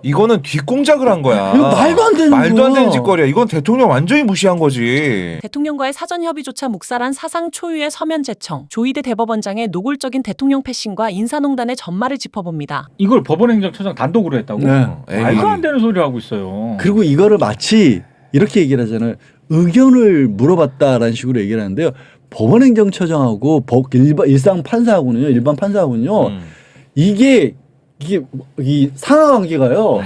이거는 뒷공작을 한 거야. 이거 말도 안 되는 말도 안 거야. 되는 짓거리야. 이건 대통령 완전히 무시한 거지. 대통령과의 사전 협의조차 묵살한 사상 초유의 서면 제청, 조희대 대법원장의 노골적인 대통령 패싱과 인사농단의 전말을 짚어봅니다. 이걸 법원행정처장 단독으로 했다고? 네. 말도 안 되는 소리 하고 있어요. 그리고 이거를 마치 이렇게 얘기를 하잖아요. 의견을 물어봤다라는 식으로 얘기를 하는데요. 법원행정처장하고 일상 판사하고는요, 일반 판사하고는요, 이게 이 상하관계가요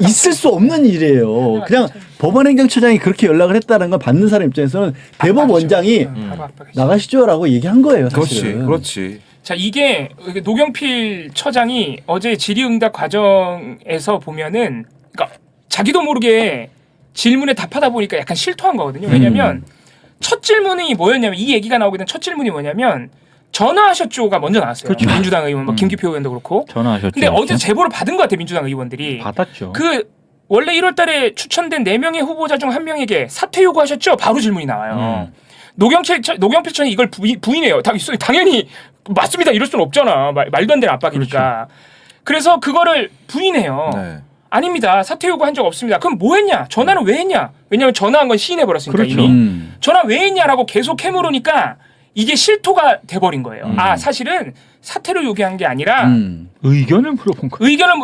있을 수 없는 일이에요. 그냥 법원행정처장이 그렇게 연락을 했다는 걸 받는 사람 입장에서는 대법원장이 나가시죠라고 얘기한 거예요. 사실은. 그렇지. 자, 이게 노경필 처장이 어제 질의응답 과정에서 보면은, 그러니까 자기도 모르게 질문에 답하다 보니까 약간 실토한 거거든요. 왜냐면 첫 질문이 뭐였냐면, 이 얘기가 나오게 된 첫 질문이 뭐냐면, 전화하셨죠가 먼저 나왔어요. 그렇죠. 민주당 의원, 뭐 김기표 의원도 그렇고. 전화하셨죠. 근데 어제 제보를 받은 것 같아요, 민주당 의원들이. 받았죠. 원래 1월 달에 추천된 4명의 후보자 중 1명에게 사퇴 요구하셨죠? 바로 질문이 나와요. 노경필 처장이 이걸 부인해요. 당연히 맞습니다. 이럴 수는 없잖아. 말도 안 되는 압박이니까. 그래서 그거를 부인해요. 네. 아닙니다. 사퇴 요구한 적 없습니다. 그럼 뭐 했냐? 전화는 왜 했냐? 왜냐하면 전화한 건 시인해버렸으니까 그렇죠. 이미. 전화 왜 했냐라고 계속 캐물으니까 이게 실토가 돼버린 거예요. 아, 사실은 사퇴를 요구한 게 아니라 의견을 물어본 거예요. 의견을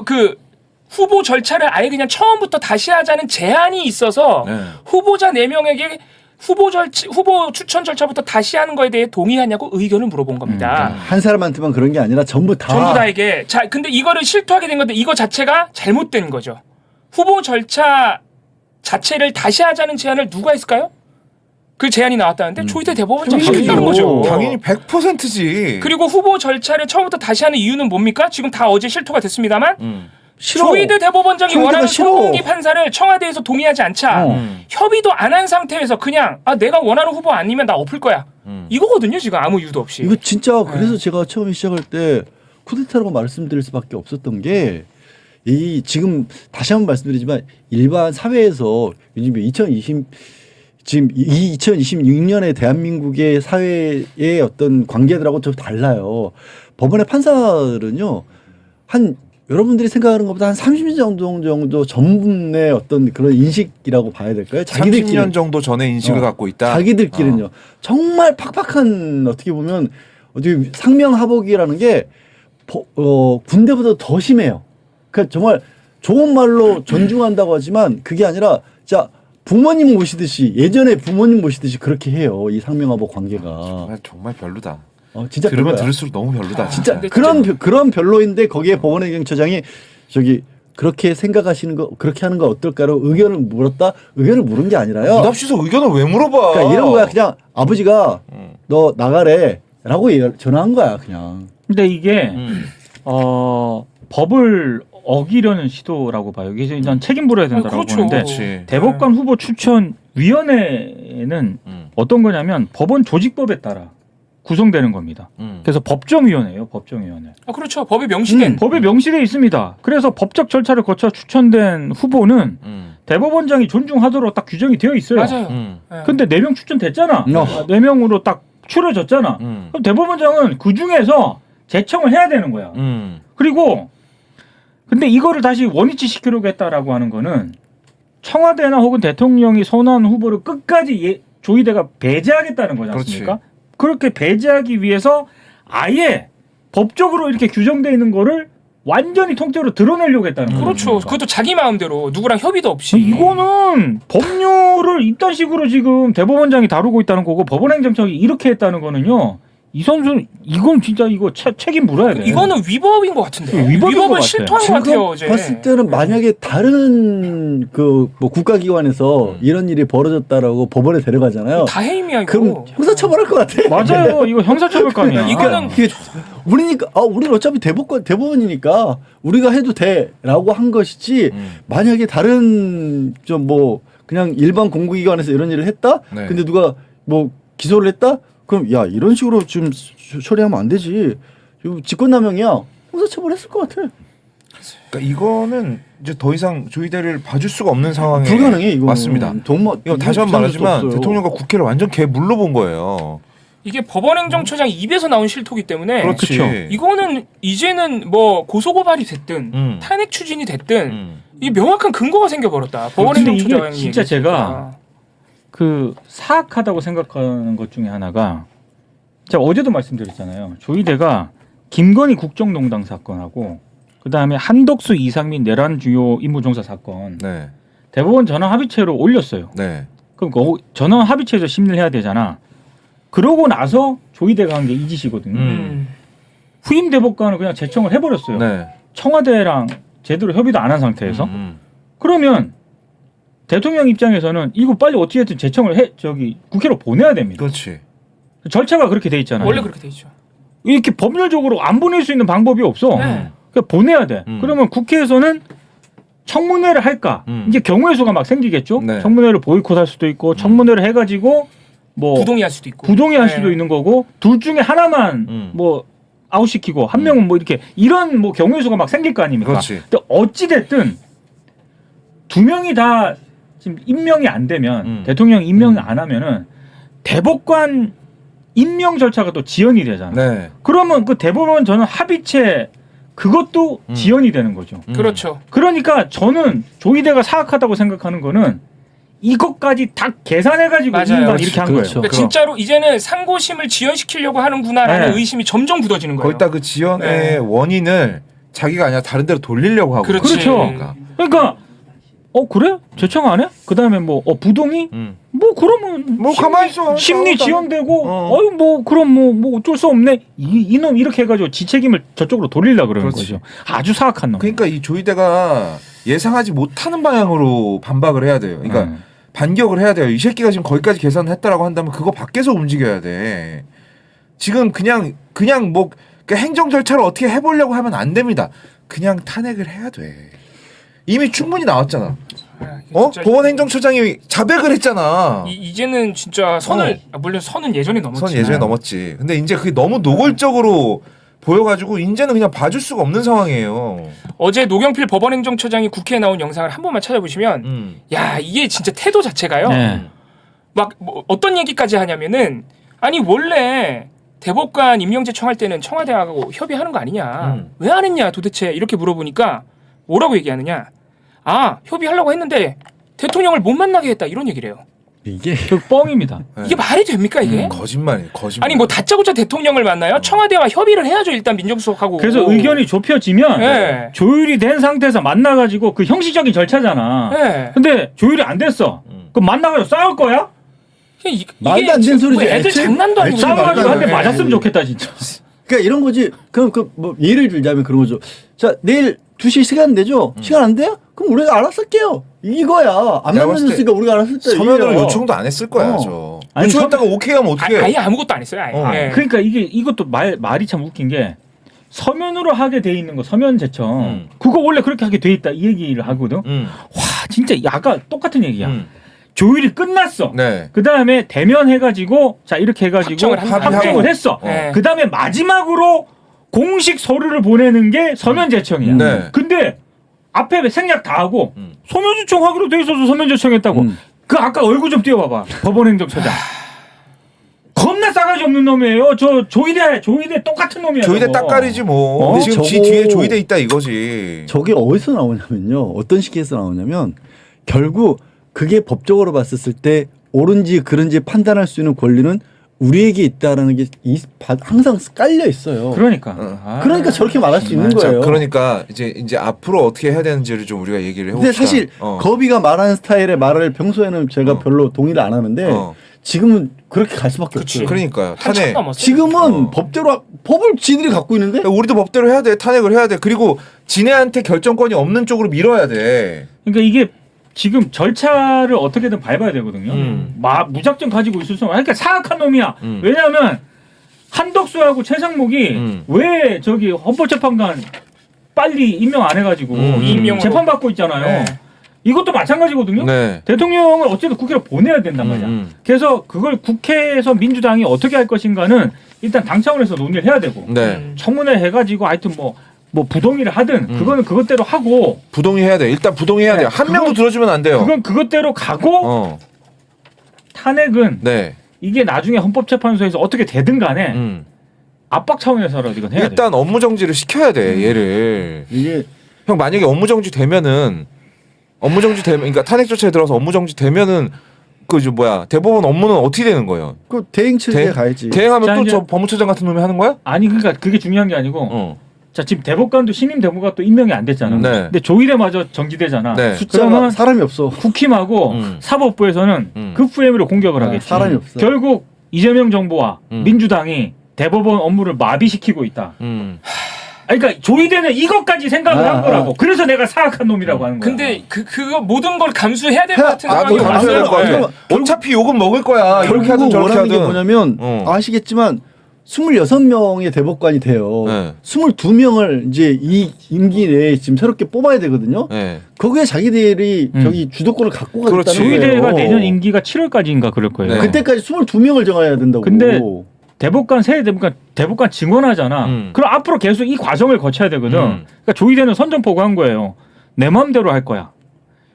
후보 절차를 아예 그냥 처음부터 다시 하자는 제안이 있어서 네. 후보자 4명에게 후보 추천 절차부터 다시 하는 거에 대해 동의하냐고 의견을 물어본 겁니다. 한 사람한테만 그런 게 아니라 전부 다에게. 자, 근데 이거를 실토하게 된 건데 이거 자체가 잘못된 거죠. 후보 절차 자체를 다시 하자는 제안을 누가 했을까요? 그 제안이 나왔다는데 조희대 대법원장이 했다는 거죠. 당연히 100%지. 그리고 후보 절차를 처음부터 다시 하는 이유는 뭡니까? 지금 다 어제 실토가 됐습니다만 싫어. 조희대 대법원장이 조희대가 원하는 싫어. 송은기 판사를 청와대에서 동의하지 않자 협의도 안 한 상태에서 그냥 내가 원하는 후보 아니면 나 엎을 거야. 이거거든요. 지금 아무 이유도 없이. 이거 진짜 그래서 제가 처음에 시작할 때 쿠데타라고 말씀드릴 수밖에 없었던 게 이 지금 다시 한번 말씀드리지만 일반 사회에서 요즘 2026년에 대한민국의 사회의 어떤 관계들하고 좀 달라요. 법원의 판사들은요, 여러분들이 생각하는 것보다 한 30년 정도 전분의 어떤 그런 인식이라고 봐야 될까요? 30년 정도 전에 인식을 갖고 있다. 자기들끼리는요. 정말 팍팍한 어떻게 보면 상명하복이라는 게 군대보다 더 심해요. 그러니까 정말 좋은 말로 존중한다고 하지만 그게 아니라 부모님 모시듯이 예전에 부모님 모시듯이 그렇게 해요. 이 상명하복 관계가. 정말 별로다. 진짜 들으면 별로야. 들을수록 너무 별로다. 진짜 그런 별로인데 거기에 법원행정처장이 그렇게 생각하시는 거 그렇게 하는 거 어떨까로 의견을 물었다. 의견을 물은 게 아니라요. 부답시서 의견을 왜 물어봐? 그러니까 이런 거야. 그냥 아버지가 너 나가래라고 전화한 거야 그냥. 근데 이게 법을 어기려는 시도라고 봐요. 이게 일단 책임 물어야 된다고 그렇죠. 보는데 그렇지. 대법관 후보 추천 위원회는 어떤 거냐면 법원 조직법에 따라 구성되는 겁니다. 그래서 법정위원회예요. 법정위원회. 그렇죠. 법에 명시된. 법에 명시되어 있습니다. 그래서 법적 절차를 거쳐 추천된 후보는 대법원장이 존중하도록 딱 규정이 되어 있어요. 맞아요. 근데 4명 추천됐잖아. 4명으로 딱 추려졌잖아. 그럼 대법원장은 그 중에서 제청을 해야 되는 거야. 그리고 근데 이거를 다시 원위치 시키려고 했다라고 하는 거는 청와대나 혹은 대통령이 선호하는 후보를 끝까지 조희대가 배제하겠다는 거지 않습니까? 그렇게 배제하기 위해서 아예 법적으로 이렇게 규정되어 있는 거를 완전히 통째로 드러내려고 했다는 거죠. 그렇죠. 그것도 자기 마음대로 누구랑 협의도 없이. 이거는 법률을 이딴 식으로 지금 대법원장이 다루고 있다는 거고 법원행정처장이 이렇게 했다는 거는요. 이 선수는 이건 진짜 이거 책임 물어야 돼. 이거는 위법인 것 같은데. 위법인 것 같아. 실토한 것 같아요. 어제. 봤을 때는 만약에 다른 국가기관에서 이런 일이 벌어졌다라고 법원에 데려가잖아요. 다 해임이야 이거. 그럼 형사처벌할 것 같아. 맞아요. 이거 형사처벌감이야. 이거는 우리니까 우리는 어차피 대법원이니까 우리가 해도 돼라고 한 것이지 만약에 다른 그냥 일반 공공기관에서 이런 일을 했다. 네. 근데 누가 기소를 했다. 그럼 이런 식으로 좀 처리하면 안 되지. 직권남용이야. 형사처벌했을 것 같아. 그러니까 이거는 이제 더 이상 조희대를 봐줄 수가 없는 상황에 불가능해 이거. 맞습니다. 이거 다시 한번 말하지만 대통령과 국회를 완전 개 물러본 거예요. 이게 법원행정처장 입에서 나온 실토기 때문에 그렇지. 이거는 이제는 고소고발이 됐든 탄핵 추진이 됐든 이 명확한 근거가 생겨버렸다. 근데 이게 법원행정처장이 진짜 제가 그 사악하다고 생각하는 것 중에 하나가 제가 어제도 말씀드렸잖아요. 조이대가 김건희 국정농단 사건하고 그다음에 한덕수 이상민 내란 주요 임무종사 사건 네. 대법원 전원 합의체로 올렸어요. 네. 그럼 그 전원 합의체에서 심리를 해야 되잖아. 그러고 나서 조이대가 한 게 이 짓이거든요. 후임 대법관을 그냥 제청을 해버렸어요. 네. 청와대랑 제대로 협의도 안 한 상태에서. 그러면 대통령 입장에서는 이거 빨리 어떻게든 제청을 해 국회로 보내야 됩니다. 그렇지. 절차가 그렇게 돼 있잖아요. 원래 그렇게 돼 있죠. 이렇게 법률적으로 안 보낼 수 있는 방법이 없어. 네. 그러니까 보내야 돼. 그러면 국회에서는 청문회를 할까? 이제 경우의 수가 막 생기겠죠. 네. 청문회를 보이콧할 수도 있고 청문회를 해가지고 뭐 부동의할 수도 있고. 부동의할 네. 수도 있는 거고 둘 중에 하나만 뭐 아웃시키고 한 명은 뭐 이렇게 이런 뭐 경우의 수가 막 생길 거 아닙니까? 그렇지. 근데 어찌 됐든 두 명이 다 지금 임명이 안 되면 대통령 임명을 안 하면은 대법관 임명 절차가 또 지연이 되잖아요. 네. 그러면 그 대법원 저는 합의체 그것도 지연이 되는 거죠. 그렇죠. 그러니까 저는 조이대가 사악하다고 생각하는 거는 이것까지 다 계산해가지고 맞아요. 이른바 그렇죠. 이렇게 한 그렇죠. 거예요. 그러니까 진짜로 이제는 상고심을 지연시키려고 하는구나라는 네. 의심이 점점 굳어지는 거예요. 거기다 그 지연의 네. 원인을 자기가 아니라 다른 데로 돌리려고 하고. 그렇지. 그렇죠. 그러니까 그래? 제청 안 해? 그다음에 뭐 부동의? 뭐 그러면 뭐 가만히 있어. 심리 지연되고 어. 뭐 그럼 뭐 어쩔 수 없네. 이놈 이렇게 해가지고 지책임을 저쪽으로 돌리려고 그러는 그렇지. 거죠. 아주 사악한 놈. 그러니까 이 조이대가 예상하지 못하는 방향으로 반박을 해야 돼요. 그러니까 반격을 해야 돼요. 이 새끼가 지금 거기까지 계산을 했다라고 한다면 그거 밖에서 움직여야 돼. 지금 그냥 뭐 행정 절차를 어떻게 해보려고 하면 안 됩니다. 그냥 탄핵을 해야 돼. 이미 충분히 나왔잖아. 진짜 법원행정처장이 자백을 했잖아. 이제는 진짜 선을 물론 선은 예전에 넘었지만 선 예전에 넘었지. 근데 이제 그게 너무 노골적으로 보여가지고 이제는 그냥 봐줄 수가 없는 상황이에요. 어제 노경필 법원행정처장이 국회에 나온 영상을 한 번만 찾아보시면 야 이게 진짜 태도 자체가요. 네. 막 뭐 어떤 얘기까지 하냐면은 아니 원래 대법관 임명제 청할 때는 청와대하고 협의하는 거 아니냐. 왜 안 했냐 도대체 이렇게 물어보니까 뭐라고 얘기하느냐. 아 협의하려고 했는데 대통령을 못 만나게 했다 이런 얘기를 해요. 이게 그 뻥입니다. 이게 말이 됩니까 이게? 거짓말이에요. 거짓말. 아니 뭐 다짜고짜 대통령을 만나요? 청와대와 협의를 해야죠 일단 민정수석하고. 그래서 의견이 좁혀지면 네. 조율이 된 상태에서 만나가지고 그 형식적인 절차잖아. 네. 근데 조율이 안 됐어. 그럼 만나가지고 싸울 거야? 말도 안 되는 소리지. 뭐 애들 애초에- 장난도 아니고 애초에 싸워가지고 한 대 네. 맞았으면 좋겠다 진짜. 그러니까 이런 거지. 그럼 뭐 예를 들자면 그런 거죠. 자 내일 2시 시간 되죠? 시간 안 돼요? 그럼 우리가 알아서 할게요. 이거야. 안 내가 봤을 만나줬으니까 우리가 알아서 했다. 서면으로 이거야. 요청도 안 했을 거야. 어. 저. 아니, 요청했다가 오케이 하면 어떻게 해? 아예 아무것도 안 했어요. 아예. 네. 그러니까 이것도 말이 참 웃긴 게 서면으로 하게 돼 있는 거 서면 제청 그거 원래 그렇게 하게 돼 있다 이 얘기를 하거든. 와 진짜 아까 똑같은 얘기야. 조율이 끝났어. 네. 그 다음에 대면 해가지고 자 이렇게 해가지고 합정을 합정을 했어. 네. 그 다음에 마지막으로 공식 서류를 보내는 게 서면 제청이야. 네. 근데 앞에 생략 다 하고 서면 제청하기로 돼 있어서 서면 제청했다고. 그 아까 얼굴 좀 띄워봐봐. 법원행정처장. 겁나 싸가지 없는 놈이에요. 저 조이대 똑같은 놈이야. 조이대 저거. 딱깔이지 뭐. 어? 지금 지 저거- 뒤에 조이대 있다 이거지. 저게 어디서 나오냐면요. 어떤 시기에서 나오냐면 결국 그게 법적으로 봤었을 때 옳은지 그른지 판단할 수 있는 권리는 우리에게 있다라는 게 항상 깔려 있어요. 그러니까. 그러니까 저렇게 말할 수 있는 자, 거예요. 그러니까 이제 앞으로 어떻게 해야 되는지를 좀 우리가 얘기를 해봅시다. 근데 사실 거비가 말하는 스타일의 말을 평소에는 제가 별로 동의를 안 하는데 지금은 그렇게 갈 수밖에 그치. 없어요. 그러니까 한참 탄핵. 넘었어요. 지금은 법대로 법을 지들이 갖고 있는데 우리도 법대로 해야 돼. 탄핵을 해야 돼. 그리고 지네한테 결정권이 없는 쪽으로 밀어야 돼. 그러니까 이게 지금 절차를 어떻게든 밟아야 되거든요. 무작정 가지고 있을 수 없어. 그러니까 사악한 놈이야. 왜냐하면 한덕수하고 최상목이 왜 저기 헌법재판관 빨리 임명 안 해가지고 임명으로. 재판 받고 있잖아요. 네. 이것도 마찬가지거든요. 네. 대통령을 어쨌든 국회로 보내야 된단 말이야. 그래서 그걸 국회에서 민주당이 어떻게 할 것인가는 일단 당 차원에서 논의를 해야 되고 네. 청문회 해가지고 하여튼 뭐 부동의를 하든 그거는 그것대로 하고 부동의해야 돼. 일단 부동의해야 네, 돼요. 한 그건- 명도 들어주면 안 돼요. 그건 그것대로 가고 탄핵은 네. 이게 나중에 헌법재판소에서 어떻게 되든 간에 압박 차원에서라도 이건 해야 돼. 일단 업무 정지를 시켜야 돼. 얘를. 이게 형 만약에 업무 정지 되면은 업무 정지 되면 그러니까 탄핵 조치에 들어서 업무 정지 되면은 대법원 업무는 어떻게 되는 거예요? 그 대행 체제에 가야지. 대행하면 자, 또 이제- 저 법무처장 같은 놈이 하는 거야? 아니 그러니까 그게 중요한 게 아니고 어. 자 지금 대법관도 신임 대법관 또 임명이 안 됐잖아. 네. 근데 조의대마저 정지되잖아. 네. 숫자가 그러면 사람이 없어. 국힘하고 사법부에서는 급후임으로 공격을 하겠지. 사람이 없어. 결국 이재명 정부와 음. 민주당이 대법원 업무를 마비시키고 있다. 아니, 그러니까 조의대는 이것까지 생각을 한 거라고. 그래서 내가 사악한 놈이라고 하는 거야. 근데 그거 모든 걸 감수해야 될 것 같은 나도 상황이 감수해야 될 것 왔어요. 같아. 어차피 욕은 먹을 거야. 이렇게 하든 결국 저렇게 원하는 게 하든. 뭐냐면 아시겠지만 26명의 대법관이 돼요. 네. 22명을 이제 이 임기 내에 지금 새롭게 뽑아야 되거든요. 네. 거기에 자기들이 저기 주도권을 갖고 그렇지. 가겠다는 거예요. 조의대가 내년 임기가 7월까지인가 그럴 거예요. 네. 그때까지 22명을 정해야 된다고. 근데 대법관 새 대법관 증언하잖아. 그럼 앞으로 계속 이 과정을 거쳐야 되거든. 그러니까 조의대는 선전포고 한 거예요. 내 마음대로 할 거야.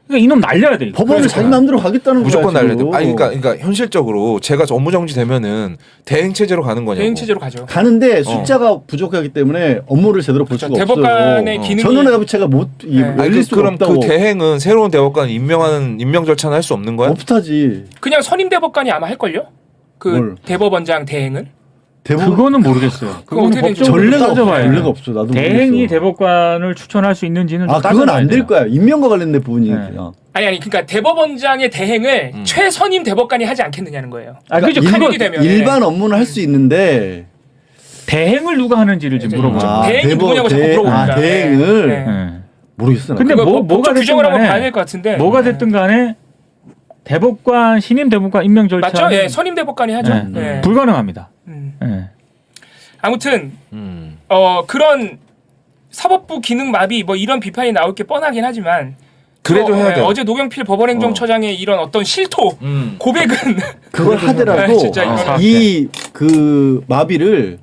그러니까 이놈 날려야 돼. 법원을 자기 마음대로 가겠다는 무조건 거야. 날려야 돼. 지금. 아니 그러니까 현실적으로 제가 업무 정지 되면은 대행 체제로 가는 거냐고. 대행 체제로 가죠. 가는데 숫자가 부족하기 때문에 업무를 제대로 볼 수가 대법관의 없어요. 기능이 전원의합체가 못 네. 열릴 수가 그럼 없다고. 그 대행은 새로운 대법관 임명 절차는 할 수 없는 거야? 없다지. 그냥 선임 대법관이 아마 할 걸요. 그 뭘? 대법원장 대행은 그거는 모르겠어요. 그거 어떻게 되는지 전례가 없어. 따져봐야 전례가 없어. 나도 대행이 모르겠어. 대법관을 추천할 수 있는지는 좀 그건 안 될 따져봐야 돼요. 거야. 임명과 관련된 부분이니까. 네. 아니 그러니까 대법원장의 대행을 최선임 대법관이 하지 않겠느냐는 거예요. 그죠. 탄핵이 되면 일반 업무는 할 수 있는데 대행을 누가 하는지를 지금 물어보죠. 대행이 누구냐고 자꾸 물어보니까. 대행을 네. 네. 모르겠어. 나. 근데 그거 뭐가 법적 됐든 규정을 한번 간에 봐야 될 것 같은데. 뭐가 됐든 간에 대법관 신임 대법관 임명 절차는 맞죠? 예, 선임 대법관이 하죠. 네. 예. 불가능합니다. 음. 네. 아무튼 음. 그런 사법부 기능 마비 뭐 이런 비판이 나올 게 뻔하긴 하지만 그래도 해야 돼. 어제 노경필 법원행정처장의 이런 어떤 실토 고백은 그걸 하더라도 진짜 이거는 이 그 마비를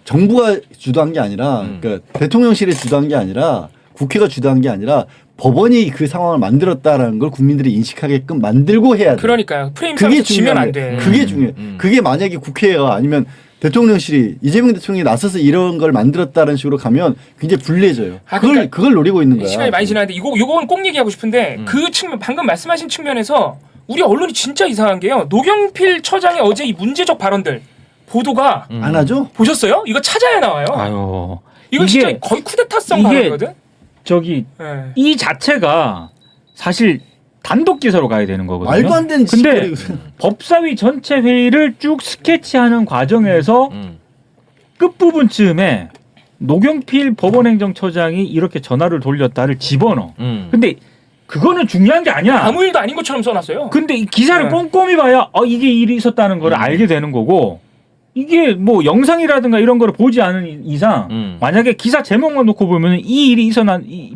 정부가 주도한 게 아니라 그러니까 대통령실이 주도한 게 아니라 국회가 주도한 게 아니라 법원이 그 상황을 만들었다라는 걸 국민들이 인식하게끔 만들고 해야 돼. 그러니까요. 프레임 그게 상에서 지면 안 중요해. 돼. 그게 중요해. 그게 만약에 국회가 아니면 대통령실이 이재명 대통령이 나서서 이런 걸 만들었다는 식으로 가면 굉장히 불리해져요. 그러니까 그걸 노리고 있는 거야. 시간이 많이 지났는데 요거는 꼭 얘기하고 싶은데 그 측면 방금 말씀하신 측면에서 우리 언론이 진짜 이상한 게요. 노경필 처장의 어제 이 문제적 발언들 보도가 안 하죠? 보셨어요? 이거 찾아야 나와요. 아유. 이거 이게- 진짜 거의 쿠데타성 이게- 발언이거든. 저기 예. 이 자체가 사실 단독 기사로 가야 되는 거거든요. 말도 안 되는 근데 짓거리. 법사위 전체 회의를 쭉 스케치하는 과정에서 끝부분쯤에 노경필 법원행정처장이 이렇게 전화를 돌렸다를 집어넣어. 근데 그거는 중요한 게 아니야. 아무 일도 아닌 것처럼 써놨어요. 근데 이 기사를 네. 꼼꼼히 봐야 이게 일이 있었다는 걸 알게 되는 거고 이게 뭐 영상이라든가 이런 거를 보지 않은 이상 만약에 기사 제목만 놓고 보면 이 일이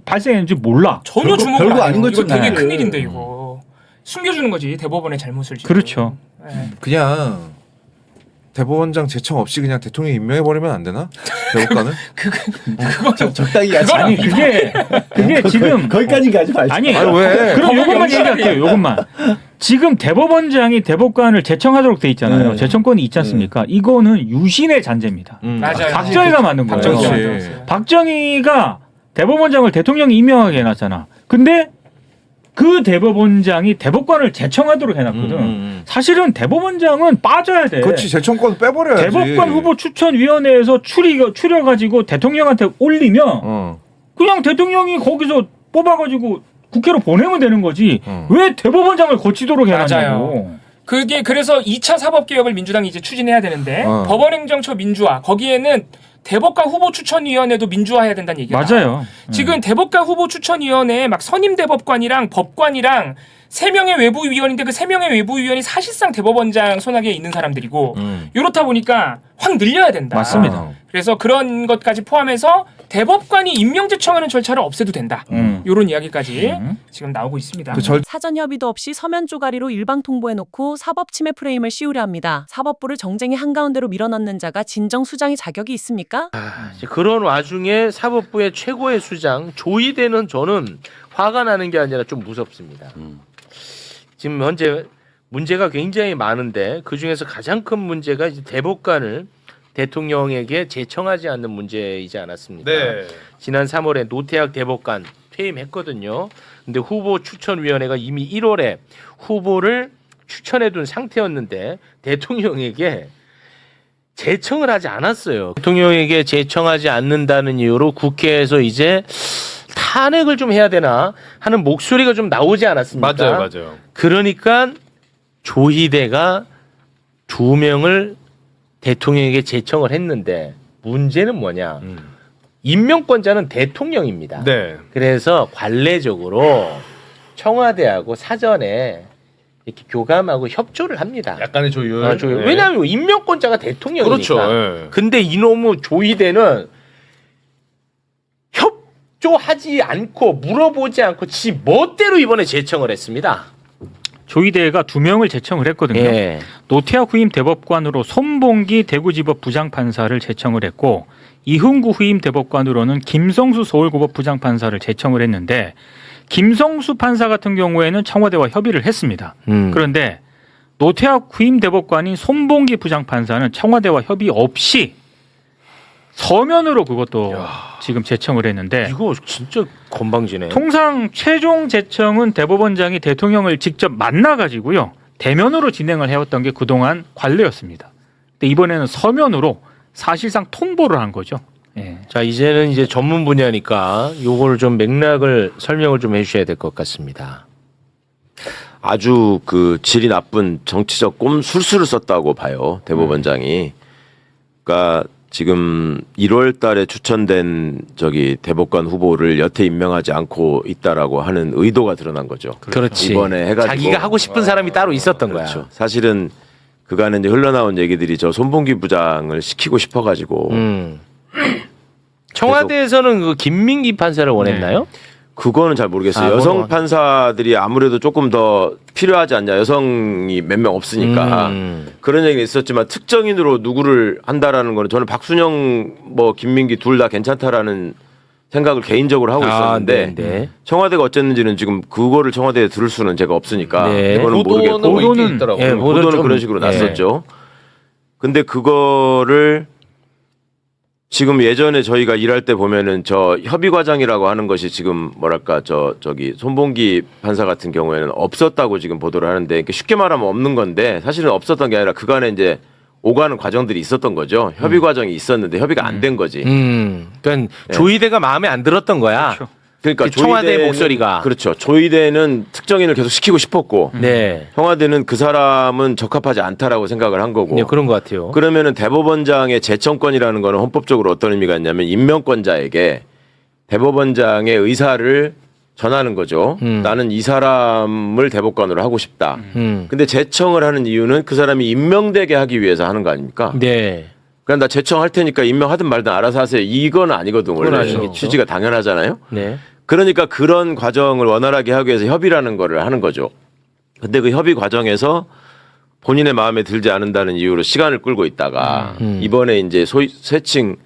발생했는지 몰라. 전혀 별거- 주목을 별거 안 아닌 해요. 이거 것처럼 되게 해. 큰일인데 이거 숨겨주는 거지 대법원의 잘못을 지금. 그렇죠. 예. 그냥 대법원장 제청 없이 그냥 대통령 임명해 버리면 안 되나? 대법관을? 그거는 적당히 하지. 아니 그게 지금 거기까지 가지 말자. 아니 아니, 왜? 그럼 요것만 영상이야. 얘기할게요. 요것만. 지금 대법원장이 대법관을 제청하도록 돼 있잖아요. 네. 제청권이 있지 않습니까? 이거는 유신의 잔재입니다. 맞아요. 박정희가 만든 거예요. 박정희가 그렇지. 만들었어요. 박정희가 대법원장을 대통령이 임명하게 해놨잖아. 근데 그 대법원장이 대법관을 제청하도록 해놨거든. 사실은 대법원장은 빠져야 돼. 그렇지 제청권 빼버려야지. 대법관 후보 추천위원회에서 추려가지고 대통령한테 올리면 그냥 대통령이 거기서 뽑아가지고 국회로 보내면 되는 거지. 왜 대법원장을 거치도록 해놨냐고. 맞아요. 그게 그래서 2차 사법개혁을 민주당이 이제 추진해야 되는데 법원행정처 민주화 거기에는 대법관 후보 추천위원회도 민주화해야 된다는 얘기가 나와요. 맞아요. 지금 대법관 후보 추천위원회에 막 선임 대법관이랑 법관이랑 3명의 외부위원인데 그 3명의 외부위원이 사실상 대법원장 손아귀에 있는 사람들이고 이렇다 보니까 확 늘려야 된다. 맞습니다. 그래서 그런 것까지 포함해서 대법관이 임명 제청하는 절차를 없애도 된다. 이런 이야기까지 지금 나오고 있습니다. 사전 협의도 없이 서면 쪼가리로 일방 통보해놓고 사법 침해 프레임을 씌우려 합니다. 사법부를 정쟁의 한가운데로 밀어넣는 자가 진정 수장의 자격이 있습니까? 이제 그런 와중에 사법부의 최고의 수장 조의대는 저는 화가 나는 게 아니라 좀 무섭습니다. 지금 현재 문제가 굉장히 많은데 그 중에서 가장 큰 문제가 이제 대법관을 대통령에게 제청하지 않는 문제이지 않았습니까? 지난 3월에 노태학 대법관 퇴임했거든요. 근데 후보 추천위원회가 이미 1월에 후보를 추천해둔 상태였는데 대통령에게 제청을 하지 않았어요. 대통령에게 제청하지 않는다는 이유로 국회에서 이제 탄핵을 좀 해야 되나 하는 목소리가 좀 나오지 않았습니까? 맞아요. 그러니까 조희대가 2명을 대통령에게 제청을 했는데 문제는 뭐냐? 임명권자는 대통령입니다. 네. 그래서 관례적으로 청와대하고 사전에 이렇게 교감하고 협조를 합니다. 약간의 조율. 네. 왜냐하면 임명권자가 대통령이니까. 그렇죠. 네. 근데 이놈의 조희대는 협조하지 않고 물어보지 않고 지 멋대로 이번에 제청을 했습니다. 조희대가 2명을 제청을 했거든요. 예. 노태학 후임 대법관으로 손봉기 대구지법 부장판사를 제청을 했고 이흥구 후임 대법관으로는 김성수 서울고법 부장판사를 제청을 했는데 김성수 판사 같은 경우에는 청와대와 협의를 했습니다. 그런데 노태학 후임 대법관인 손봉기 부장판사는 청와대와 협의 없이 서면으로 그것도 지금 제청을 했는데 이거 진짜 건방지네. 통상 최종 제청은 대법원장이 대통령을 직접 만나가지고요 대면으로 진행을 해왔던 게 그동안 관례였습니다. 근데 이번에는 서면으로 사실상 통보를 한 거죠. 예. 자, 이제는 이제 전문 분야니까 요거를 좀 맥락을 설명을 좀 해주셔야 될 것 같습니다. 아주 그 질이 나쁜 정치적 꼼술수를 썼다고 봐요. 대법원장이. 그러니까 지금 1월 달에 추천된 저기 대법관 후보를 여태 임명하지 않고 있다라고 하는 의도가 드러난 거죠. 그렇지. 이번에 해가지고 자기가 하고 싶은 사람이 따로 있었던 그렇죠. 거야. 사실은 그간에 이제 흘러나온 얘기들이 저 손봉기 부장을 시키고 싶어가지고 청와대에서는 그 김민기 판사를 원했나요? 그거는 잘 모르겠어요. 아, 여성 그건- 판사들이 아무래도 조금 더 필요하지 않냐. 여성이 몇 명 없으니까 그런 얘기는 있었지만 특정인으로 누구를 한다라는 거는 저는 박순영 뭐 김민기 둘 다 괜찮다라는 생각을 개인적으로 하고 있었는데 네. 청와대가 어쨌는지는 지금 그거를 청와대에 들을 수는 제가 없으니까 네. 그거는 모르겠고 보도는 있더라고요. 예, 보도는 좀- 그런 식으로 예. 났었죠. 근데 그거를 지금 예전에 저희가 일할 때 보면은 저 협의 과정이라고 하는 것이 지금 뭐랄까 저기 손봉기 판사 같은 경우에는 없었다고 지금 보도를 하는데 쉽게 말하면 없는 건데 사실은 없었던 게 아니라 그간에 이제 오가는 과정들이 있었던 거죠. 협의 과정이 있었는데 협의가 안 된 거지. 그러니까 조희대가 마음에 안 들었던 거야. 그렇죠. 그러니까 그 청와대 조희대는- 목소리가. 그렇죠. 조희대는 특정인을 계속 시키고 싶었고 네. 청와대는 그 사람은 적합하지 않다라고 생각을 한 거고. 네, 그런 것 같아요. 그러면은 대법원장의 제청권이라는 거는 헌법적으로 어떤 의미가 있냐면 임명권자에게 대법원장의 의사를 전하는 거죠. 나는 이 사람을 대법관으로 하고 싶다. 근데 제청을 하는 이유는 그 사람이 임명되게 하기 위해서 하는 거 아닙니까? 네. 그럼 나 제청할 테니까 임명하든 말든 알아서 하세요. 이건 아니거든 원래. 그건 아니겠죠. 취지가 당연하잖아요. 네. 그러니까 그런 과정을 원활하게 하기 위해서 협의라는 거를 하는 거죠. 근데 그 협의 과정에서 본인의 마음에 들지 않는다는 이유로 시간을 끌고 있다가 이번에 이제 소위 쇄칭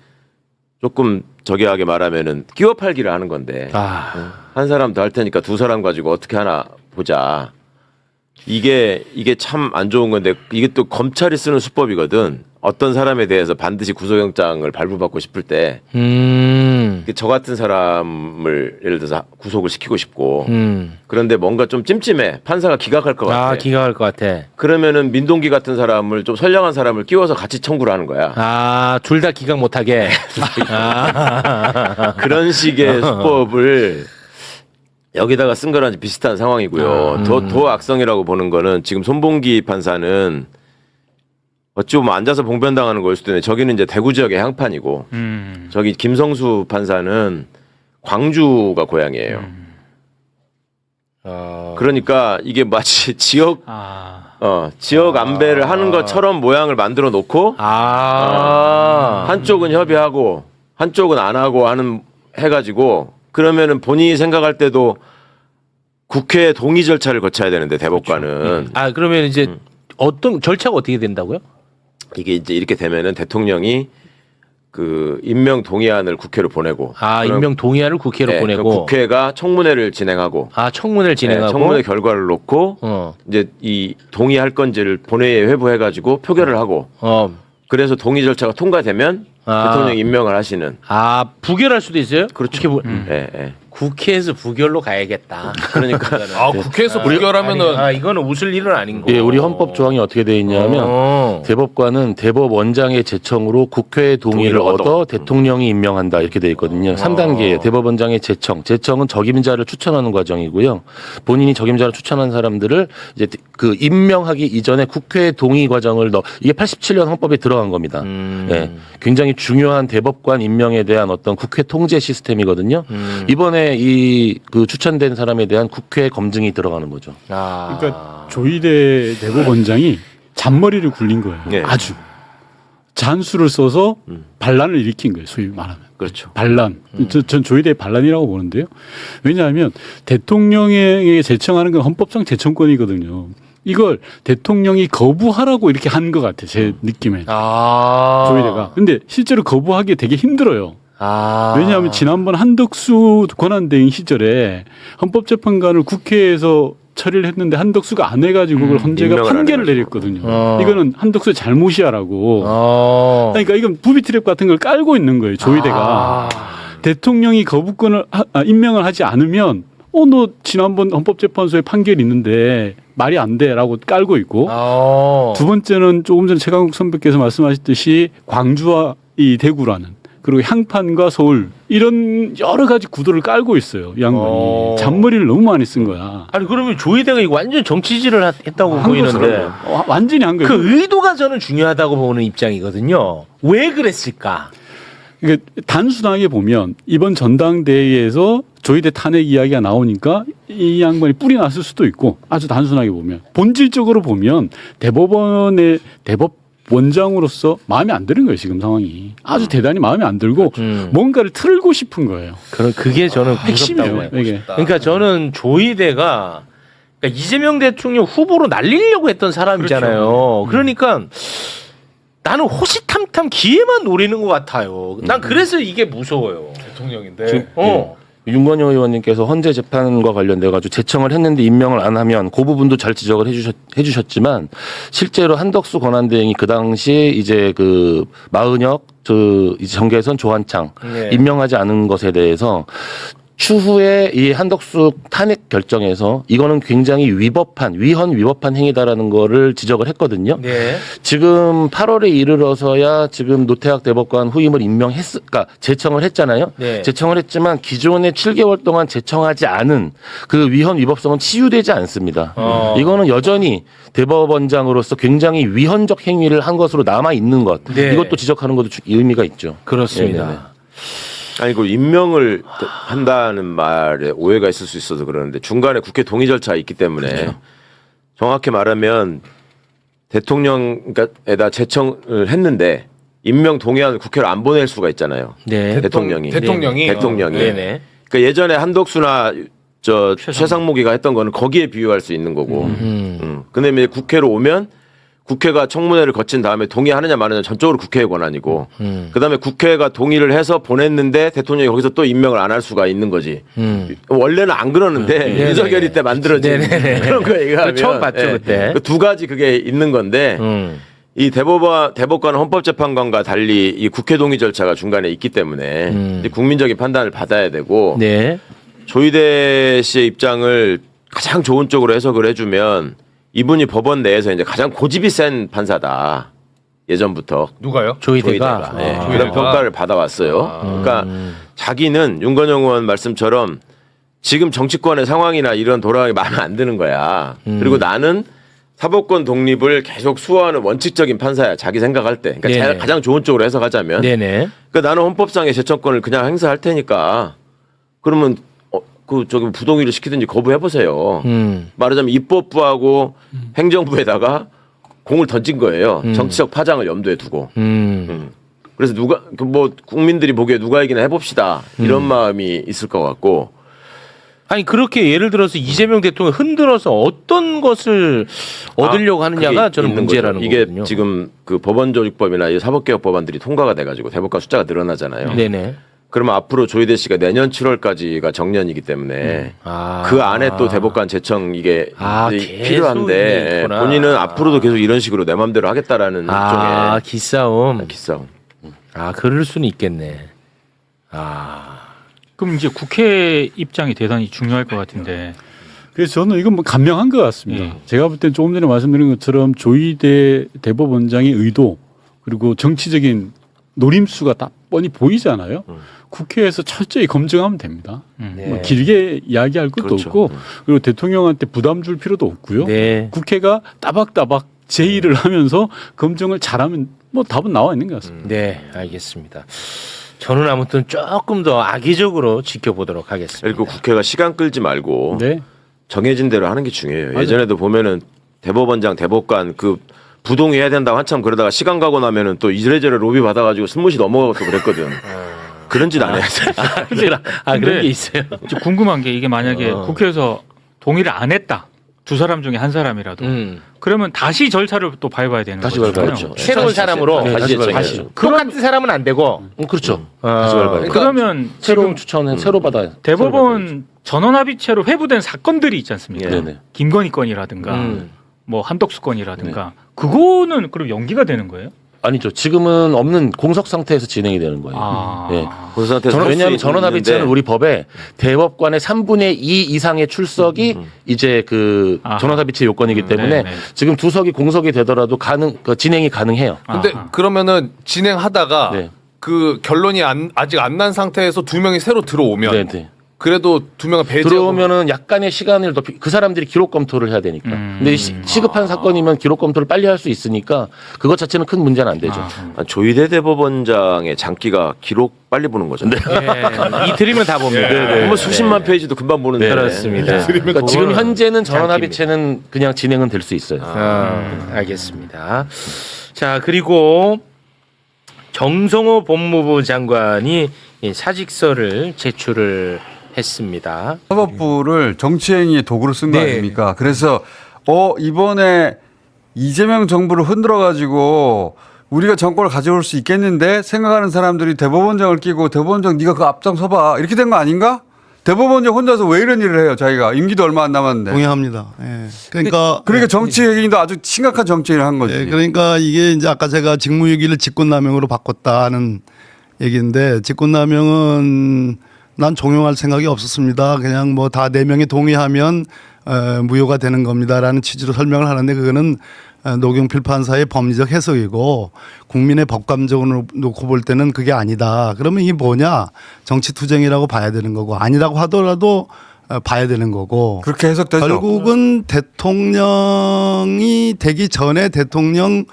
조금 저기 하게 말하면은 끼워 팔기를 하는 건데 한 사람 더 할 테니까 두 사람 가지고 어떻게 하나 보자. 이게 참 안 좋은 건데 이게 또 검찰이 쓰는 수법이거든. 어떤 사람에 대해서 반드시 구속영장을 발부받고 싶을 때 저 같은 사람을 예를 들어서 구속을 시키고 싶고 그런데 뭔가 좀 찜찜해. 판사가 기각할 것 같아. 기각할 것 같아. 그러면은 민동기 같은 사람을 좀 선량한 사람을 끼워서 같이 청구를 하는 거야. 둘 다 기각 못하게. 그런 식의 수법을 여기다가 쓴 거랑 비슷한 상황이고요. 더 악성이라고 보는 거는 지금 손봉기 판사는 어찌 보면 앉아서 봉변당하는 걸 수도 있는데 저기는 이제 대구 지역의 향판이고 저기 김성수 판사는 광주가 고향이에요. 그러니까 이게 마치 지역 안배를 하는 것처럼 모양을 만들어 놓고 한쪽은 협의하고 한쪽은 안 하고 하는 해가지고 그러면은 본인이 생각할 때도 국회 동의 절차를 거쳐야 되는데 대법관은 그러면 이제 어떤 절차가 어떻게 된다고요? 이게 이제 이렇게 되면은 대통령이 그 임명 동의안을 국회로 보내고 그럼- 임명 동의안을 국회로 네, 보내고 그럼 국회가 청문회를 진행하고 청문회를 진행하고 네, 청문회 결과를 놓고 이제 이 동의할 건지를 본회의에 회부해가지고 표결을 하고 그래서 동의 절차가 통과되면 대통령 임명을 하시는 부결할 수도 있어요? 그렇죠. 국회 예, 예. 국회에서 부결로 가야겠다. 그러니까 국회에서 부결하면은 이거는 웃을 일은 아닌 거. 예, 우리 헌법 조항이 어떻게 되어 있냐면 대법관은 대법원장의 제청으로 국회의 동의를 얻어 대통령이 임명한다 이렇게 되어 있거든요. 3단계에 대법원장의 제청은 적임자를 추천하는 과정이고요. 본인이 적임자를 추천한 사람들을 이제 그 임명하기 이전에 국회의 동의 과정을 이게 87년 헌법에 들어간 겁니다. 예, 굉장히 중요한 대법관 임명에 대한 어떤 국회 통제 시스템이거든요. 이번에 이 그 추천된 사람에 대한 국회 검증이 들어가는 거죠. 그러니까 조희대 대법원장이 잔머리를 굴린 거예요. 네. 아주 잔수를 써서 반란을 일으킨 거예요. 소위 말하면. 그렇죠. 반란. 전 조희대의 반란이라고 보는데요. 왜냐하면 대통령에게 제청하는 건 헌법상 제청권이거든요. 이걸 대통령이 거부하라고 이렇게 한 것 같아요. 제 느낌에. 조희대가. 근데 실제로 거부하기 되게 힘들어요. 왜냐하면 지난번 한덕수 권한대행 시절에 헌법재판관을 국회에서 처리를 했는데 한덕수가 안 해가지고 그걸 헌재가 판결을 내렸거든요. 이거는 한덕수의 잘못이야라고. 그러니까 이건 부비 트랩 같은 걸 깔고 있는 거예요. 조희대가. 대통령이 거부권을 임명을 하지 않으면 너 지난번 헌법재판소에 판결이 있는데 말이 안 돼라고 깔고 있고 두 번째는 조금 전에 최강욱 선배께서 말씀하셨듯이 광주와 이 대구라는 그리고 향판과 서울 이런 여러 가지 구도를 깔고 있어요. 이 양반이. 잔머리를 너무 많이 쓴 거야. 아니 그러면 조희대가 이거 완전 정치질을 했다고 보이는데 완전히 한 거예요. 그 의도가 저는 중요하다고 보는 입장이거든요. 왜 그랬을까? 그러니까 단순하게 보면 이번 전당대회에서 조희대 탄핵 이야기가 나오니까 이 양반이 뿌리 났을 수도 있고 아주 단순하게 보면 본질적으로 보면 대법원의 원장으로서 마음에 안 드는 거예요. 지금 상황이 아주 대단히 마음에 안 들고 뭔가를 틀고 싶은 거예요. 그게 저는 핵심이에요. 무섭다고 이게. 그러니까 저는 조희대가 그러니까 이재명 대통령 후보로 날리려고 했던 사람이잖아요. 그러니까 나는 호시탐탐 기회만 노리는 것 같아요. 난 그래서 이게 무서워요. 대통령인데. 윤건영 의원님께서 헌재 재판과 관련돼 가지고 제청을 했는데 임명을 안 하면 그 부분도 잘 지적을 해주셨지만 실제로 한덕수 권한대행이 그 당시에 이제 그 마은혁 이제 정계선 조한창 임명하지 않은 것에 대해서 추후에 이 한덕수 탄핵 결정에서 이거는 굉장히 위헌 위법한 행위다라는 거를 지적을 했거든요. 지금 8월에 이르러서야 지금 노태학 대법관 후임을 그러니까 제청을 했잖아요. 제청을 했지만 기존에 7개월 동안 제청하지 않은 그 위헌 위법성은 치유되지 않습니다. 이거는 여전히 대법원장으로서 굉장히 위헌적 행위를 한 것으로 남아 있는 것. 이것도 지적하는 것도 의미가 있죠. 그렇습니다. 아니 그 임명을 한다는 말에 오해가 있을 수 있어서 그러는데 중간에 국회 동의 절차가 있기 때문에 정확히 말하면 대통령에다 제청을 했는데 임명 동의안을 국회로 안 보낼 수가 있잖아요. 대통령이. 그러니까 예전에 한덕수나 최상목이가 했던 거는 거기에 비유할 수 있는 거고. 근데 이제 국회로 오면 국회가 청문회를 거친 다음에 동의하느냐 마느냐 전적으로 국회의 권한이고 그다음에 국회가 동의를 해서 보냈는데 대통령이 거기서 또 임명을 안 할 수가 있는 거지. 원래는 안 그러는데 윤석열이 때 만들어진 그런 거 얘기하면 처음 봤죠 그때. 두 가지 그게 있는 건데 이 대법관 헌법재판관과 달리 이 국회 동의 절차가 중간에 있기 때문에 이제 국민적인 판단을 받아야 되고 조희대 씨의 입장을 가장 좋은 쪽으로 해석을 해주면 이분이 법원 내에서 이제 가장 고집이 센 판사다. 예전부터. 누가요? 조희대가. 그런 평가를 받아왔어요. 그러니까 자기는 윤건영 의원 말씀처럼 지금 정치권의 상황이나 이런 돌아가기 마음에 안 드는 거야. 그리고 나는 사법권 독립을 계속 수호하는 원칙적인 판사야. 자기 생각할 때. 그러니까 가장 좋은 쪽으로 해석하자면. 그러니까 나는 헌법상의 제청권을 그냥 행사할 테니까 그러면 부동의를 시키든지 거부해보세요. 말하자면 입법부하고 행정부에다가 공을 던진 거예요. 정치적 파장을 염두에 두고. 그래서 국민들이 보기에 누가 이기나 해봅시다. 이런 마음이 있을 것 같고. 아니 그렇게 예를 들어서 이재명 대통령 흔들어서 어떤 것을 얻으려고 하느냐가 저는 문제라는 거죠. 이게 거거든요. 지금 그 법원조직법이나 이 사법개혁 법안들이 통과가 돼가지고 대법관 숫자가 늘어나잖아요. 그러면 앞으로 조희대 씨가 내년 7월까지가 정년이기 때문에 그 안에 또 대법관 제청 이게 필요한데 본인은 앞으로도 계속 이런 식으로 내 맘대로 하겠다라는 일종의 기싸움. 기싸움. 그럴 수는 있겠네. 그럼 이제 국회 입장이 대단히 중요할 것 같은데. 그래서 저는 이건 뭐 간명한 것 같습니다. 예. 제가 볼 땐 조금 전에 말씀드린 것처럼 조희대 대법원장의 의도 그리고 정치적인 노림수가 딱 뻔히 보이잖아요. 국회에서 철저히 검증하면 됩니다. 네. 뭐 길게 이야기할 것도 그렇죠. 없고 그리고 대통령한테 부담 줄 필요도 없고요. 네. 국회가 따박따박 제의를 하면서 검증을 잘하면 뭐 답은 나와 있는 것 같습니다. 네, 알겠습니다. 저는 아무튼 조금 더 악의적으로 지켜보도록 하겠습니다. 그리고 국회가 시간 끌지 말고 네. 정해진 대로 하는 게 중요해요. 맞아요. 예전에도 보면은 대법원장, 대법관 그 부동의해야 된다고 한참 그러다가 시간 가고 나면은 또 이래저래 로비 받아가지고 스무시 넘어가고 또 그랬거든. 그런 짓 안 해야 돼. 그런 게 있어요. 이제 궁금한 게 이게 만약에 어. 국회에서 동의를 안 했다. 두 사람 중에 한 사람이라도 그러면 다시 절차를 또 밟아야 되는 다시 거잖아요. 밟아야죠. 새로운 사람으로 네, 다시 다시 밟아야죠. 똑같은 사람은 안 되고. 그렇죠. 다시 밟아요. 그러면 새로운 추천은 새로 받아요. 대법원 전원합의체로 회부된 사건들이 있지 않습니까? 네네. 김건희 건이라든가 뭐 한덕수 건이라든가 그거는 그럼 연기가 되는 거예요? 아니죠. 지금은 없는 공석 상태에서 진행이 되는 거예요. 아. 네. 그 상태에서 할수 왜냐하면 전원합의체는 있는데 우리 법에 대법관의 3분의 2 이상의 출석이 이제 그 아하. 전원합의체 요건이기 때문에 네네. 지금 두 석이 공석이 되더라도 진행이 가능해요. 근데 아하. 그러면은 진행하다가 네. 그 결론이 아직 안 난 상태에서 두 명이 새로 들어오면 네. 그래도 두 명을 배제하고 들어오면은 약간의 시간을 더 그 사람들이 기록 검토를 해야 되니까. 근데 시급한 사건이면 기록 검토를 빨리 할 수 있으니까 그것 자체는 큰 문제는 안 되죠. 조희대 대법원장의 장기가 기록 빨리 보는 거잖아요. 네. 이틀이면 다 봅니다. 뭐 수십만 페이지도 금방 보는데. 그렇습니다. 그러니까 지금 현재는 전원합의체는 그냥 진행은 될 수 있어요. 알겠습니다. 자, 그리고 정성호 법무부 장관이 이 사직서를 제출을 했습니다. 사법부를 정치행위의 도구로 쓴 거 네. 아닙니까? 그래서 이번에 이재명 정부를 흔들어 가지고 우리가 정권을 가져올 수 있겠는데 생각하는 사람들이 대법원장을 끼고 대법원장 네가 그 앞장서 봐 이렇게 된 거 아닌가? 대법원장 혼자서 왜 이런 일을 해요? 자기가 임기도 얼마 안 남았는데. 동의합니다. 예. 그러니까 정치행위도 아주 심각한 정치행위를 한 거지. 예, 그러니까 이게 이제 아까 제가 직무유기를 직권남용으로 바꿨다는 얘기인데 직권남용은 난 종용할 생각이 없었습니다. 그냥 뭐 다 4명이 동의하면 무효가 되는 겁니다라는 취지로 설명을 하는데 그거는 노경필 판사의 법리적 해석이고 국민의 법감정으로 놓고 볼 때는 그게 아니다. 그러면 이게 뭐냐? 정치투쟁이라고 봐야 되는 거고 아니라고 하더라도 봐야 되는 거고 그렇게 해석되죠. 결국은 대통령이 되기 전에 대통령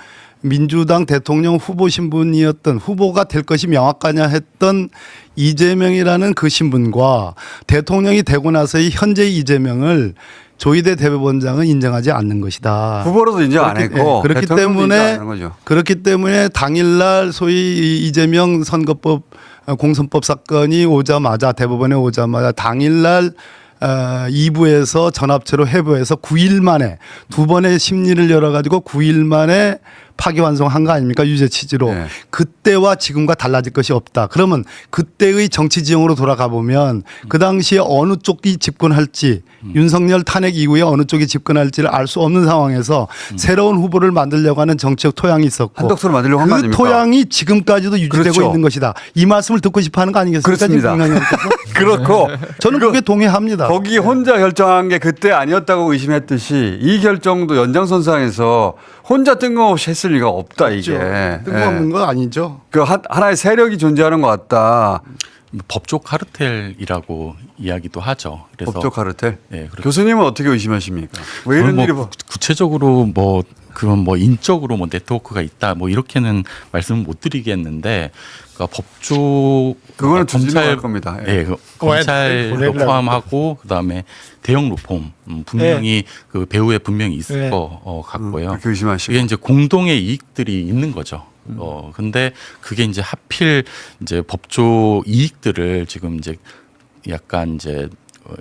민주당 대통령 후보 신분이었던 후보가 될 것이 명확하냐 했던 이재명이라는 그 신분과 대통령이 되고 나서의 현재 이재명을 조희대 대법원장은 인정하지 않는 것이다. 후보로도 인정 안 그렇기- 했고 예, 그렇기 대통령도 인정 안 때문에 하는 거죠. 그렇기 때문에 당일날 소위 이재명 선거법 공선법 사건이 오자마자 대법원에 오자마자 당일날 2부에서 전합체로 회부해서 9일 만에 두 번의 심리를 열어가지고 9일 만에 파기환송한 거 아닙니까? 유죄 취지로. 네. 그때와 지금과 달라질 것이 없다. 그러면 그때의 정치 지형으로 돌아가 보면 그 당시에 어느 쪽이 집권할지 윤석열 탄핵 이후에 어느 쪽이 집권할지를 알 수 없는 상황에서 새로운 후보를 만들려고 하는 정치적 토양이 있었고 한덕수를 만들려고 한 거 그 아닙니까? 토양이 지금까지도 유지되고 그렇죠. 있는 것이다. 이 말씀을 듣고 싶어 하는 거 아니겠습니까? 그렇습니다. 지금 김영현께서? 그렇고 저는 그게 동의합니다. 거기 혼자 결정한 게 그때 아니었다고 의심했듯이 이 결정도 연장선상에서 혼자 뜬금없이 했을 리가 없다 이게. 뜬금없는 거 아니죠. 그 하나의 세력이 존재하는 것 같다. 법조 카르텔이라고 이야기도 하죠. 그래서 법조 카르텔. 네, 그렇죠. 교수님은 어떻게 의심하십니까? 왜 이런 뭐 일이 구체적으로 뭐 그런 뭐 인적으로 뭐 네트워크가 있다 뭐 이렇게는 말씀을 못 드리겠는데 그러니까 법조 그거는 조심할 겁니다. 예. 네, 그 검찰도 포함하고 그다음에 대형 로펌 분명히 그 배후에 분명히 있을 거 같고요. 그렇게 의심하시고. 이게 이제 공동의 이익들이 있는 거죠. 근데 그게 이제 하필 이제 법조 이익들을 지금 이제 약간 이제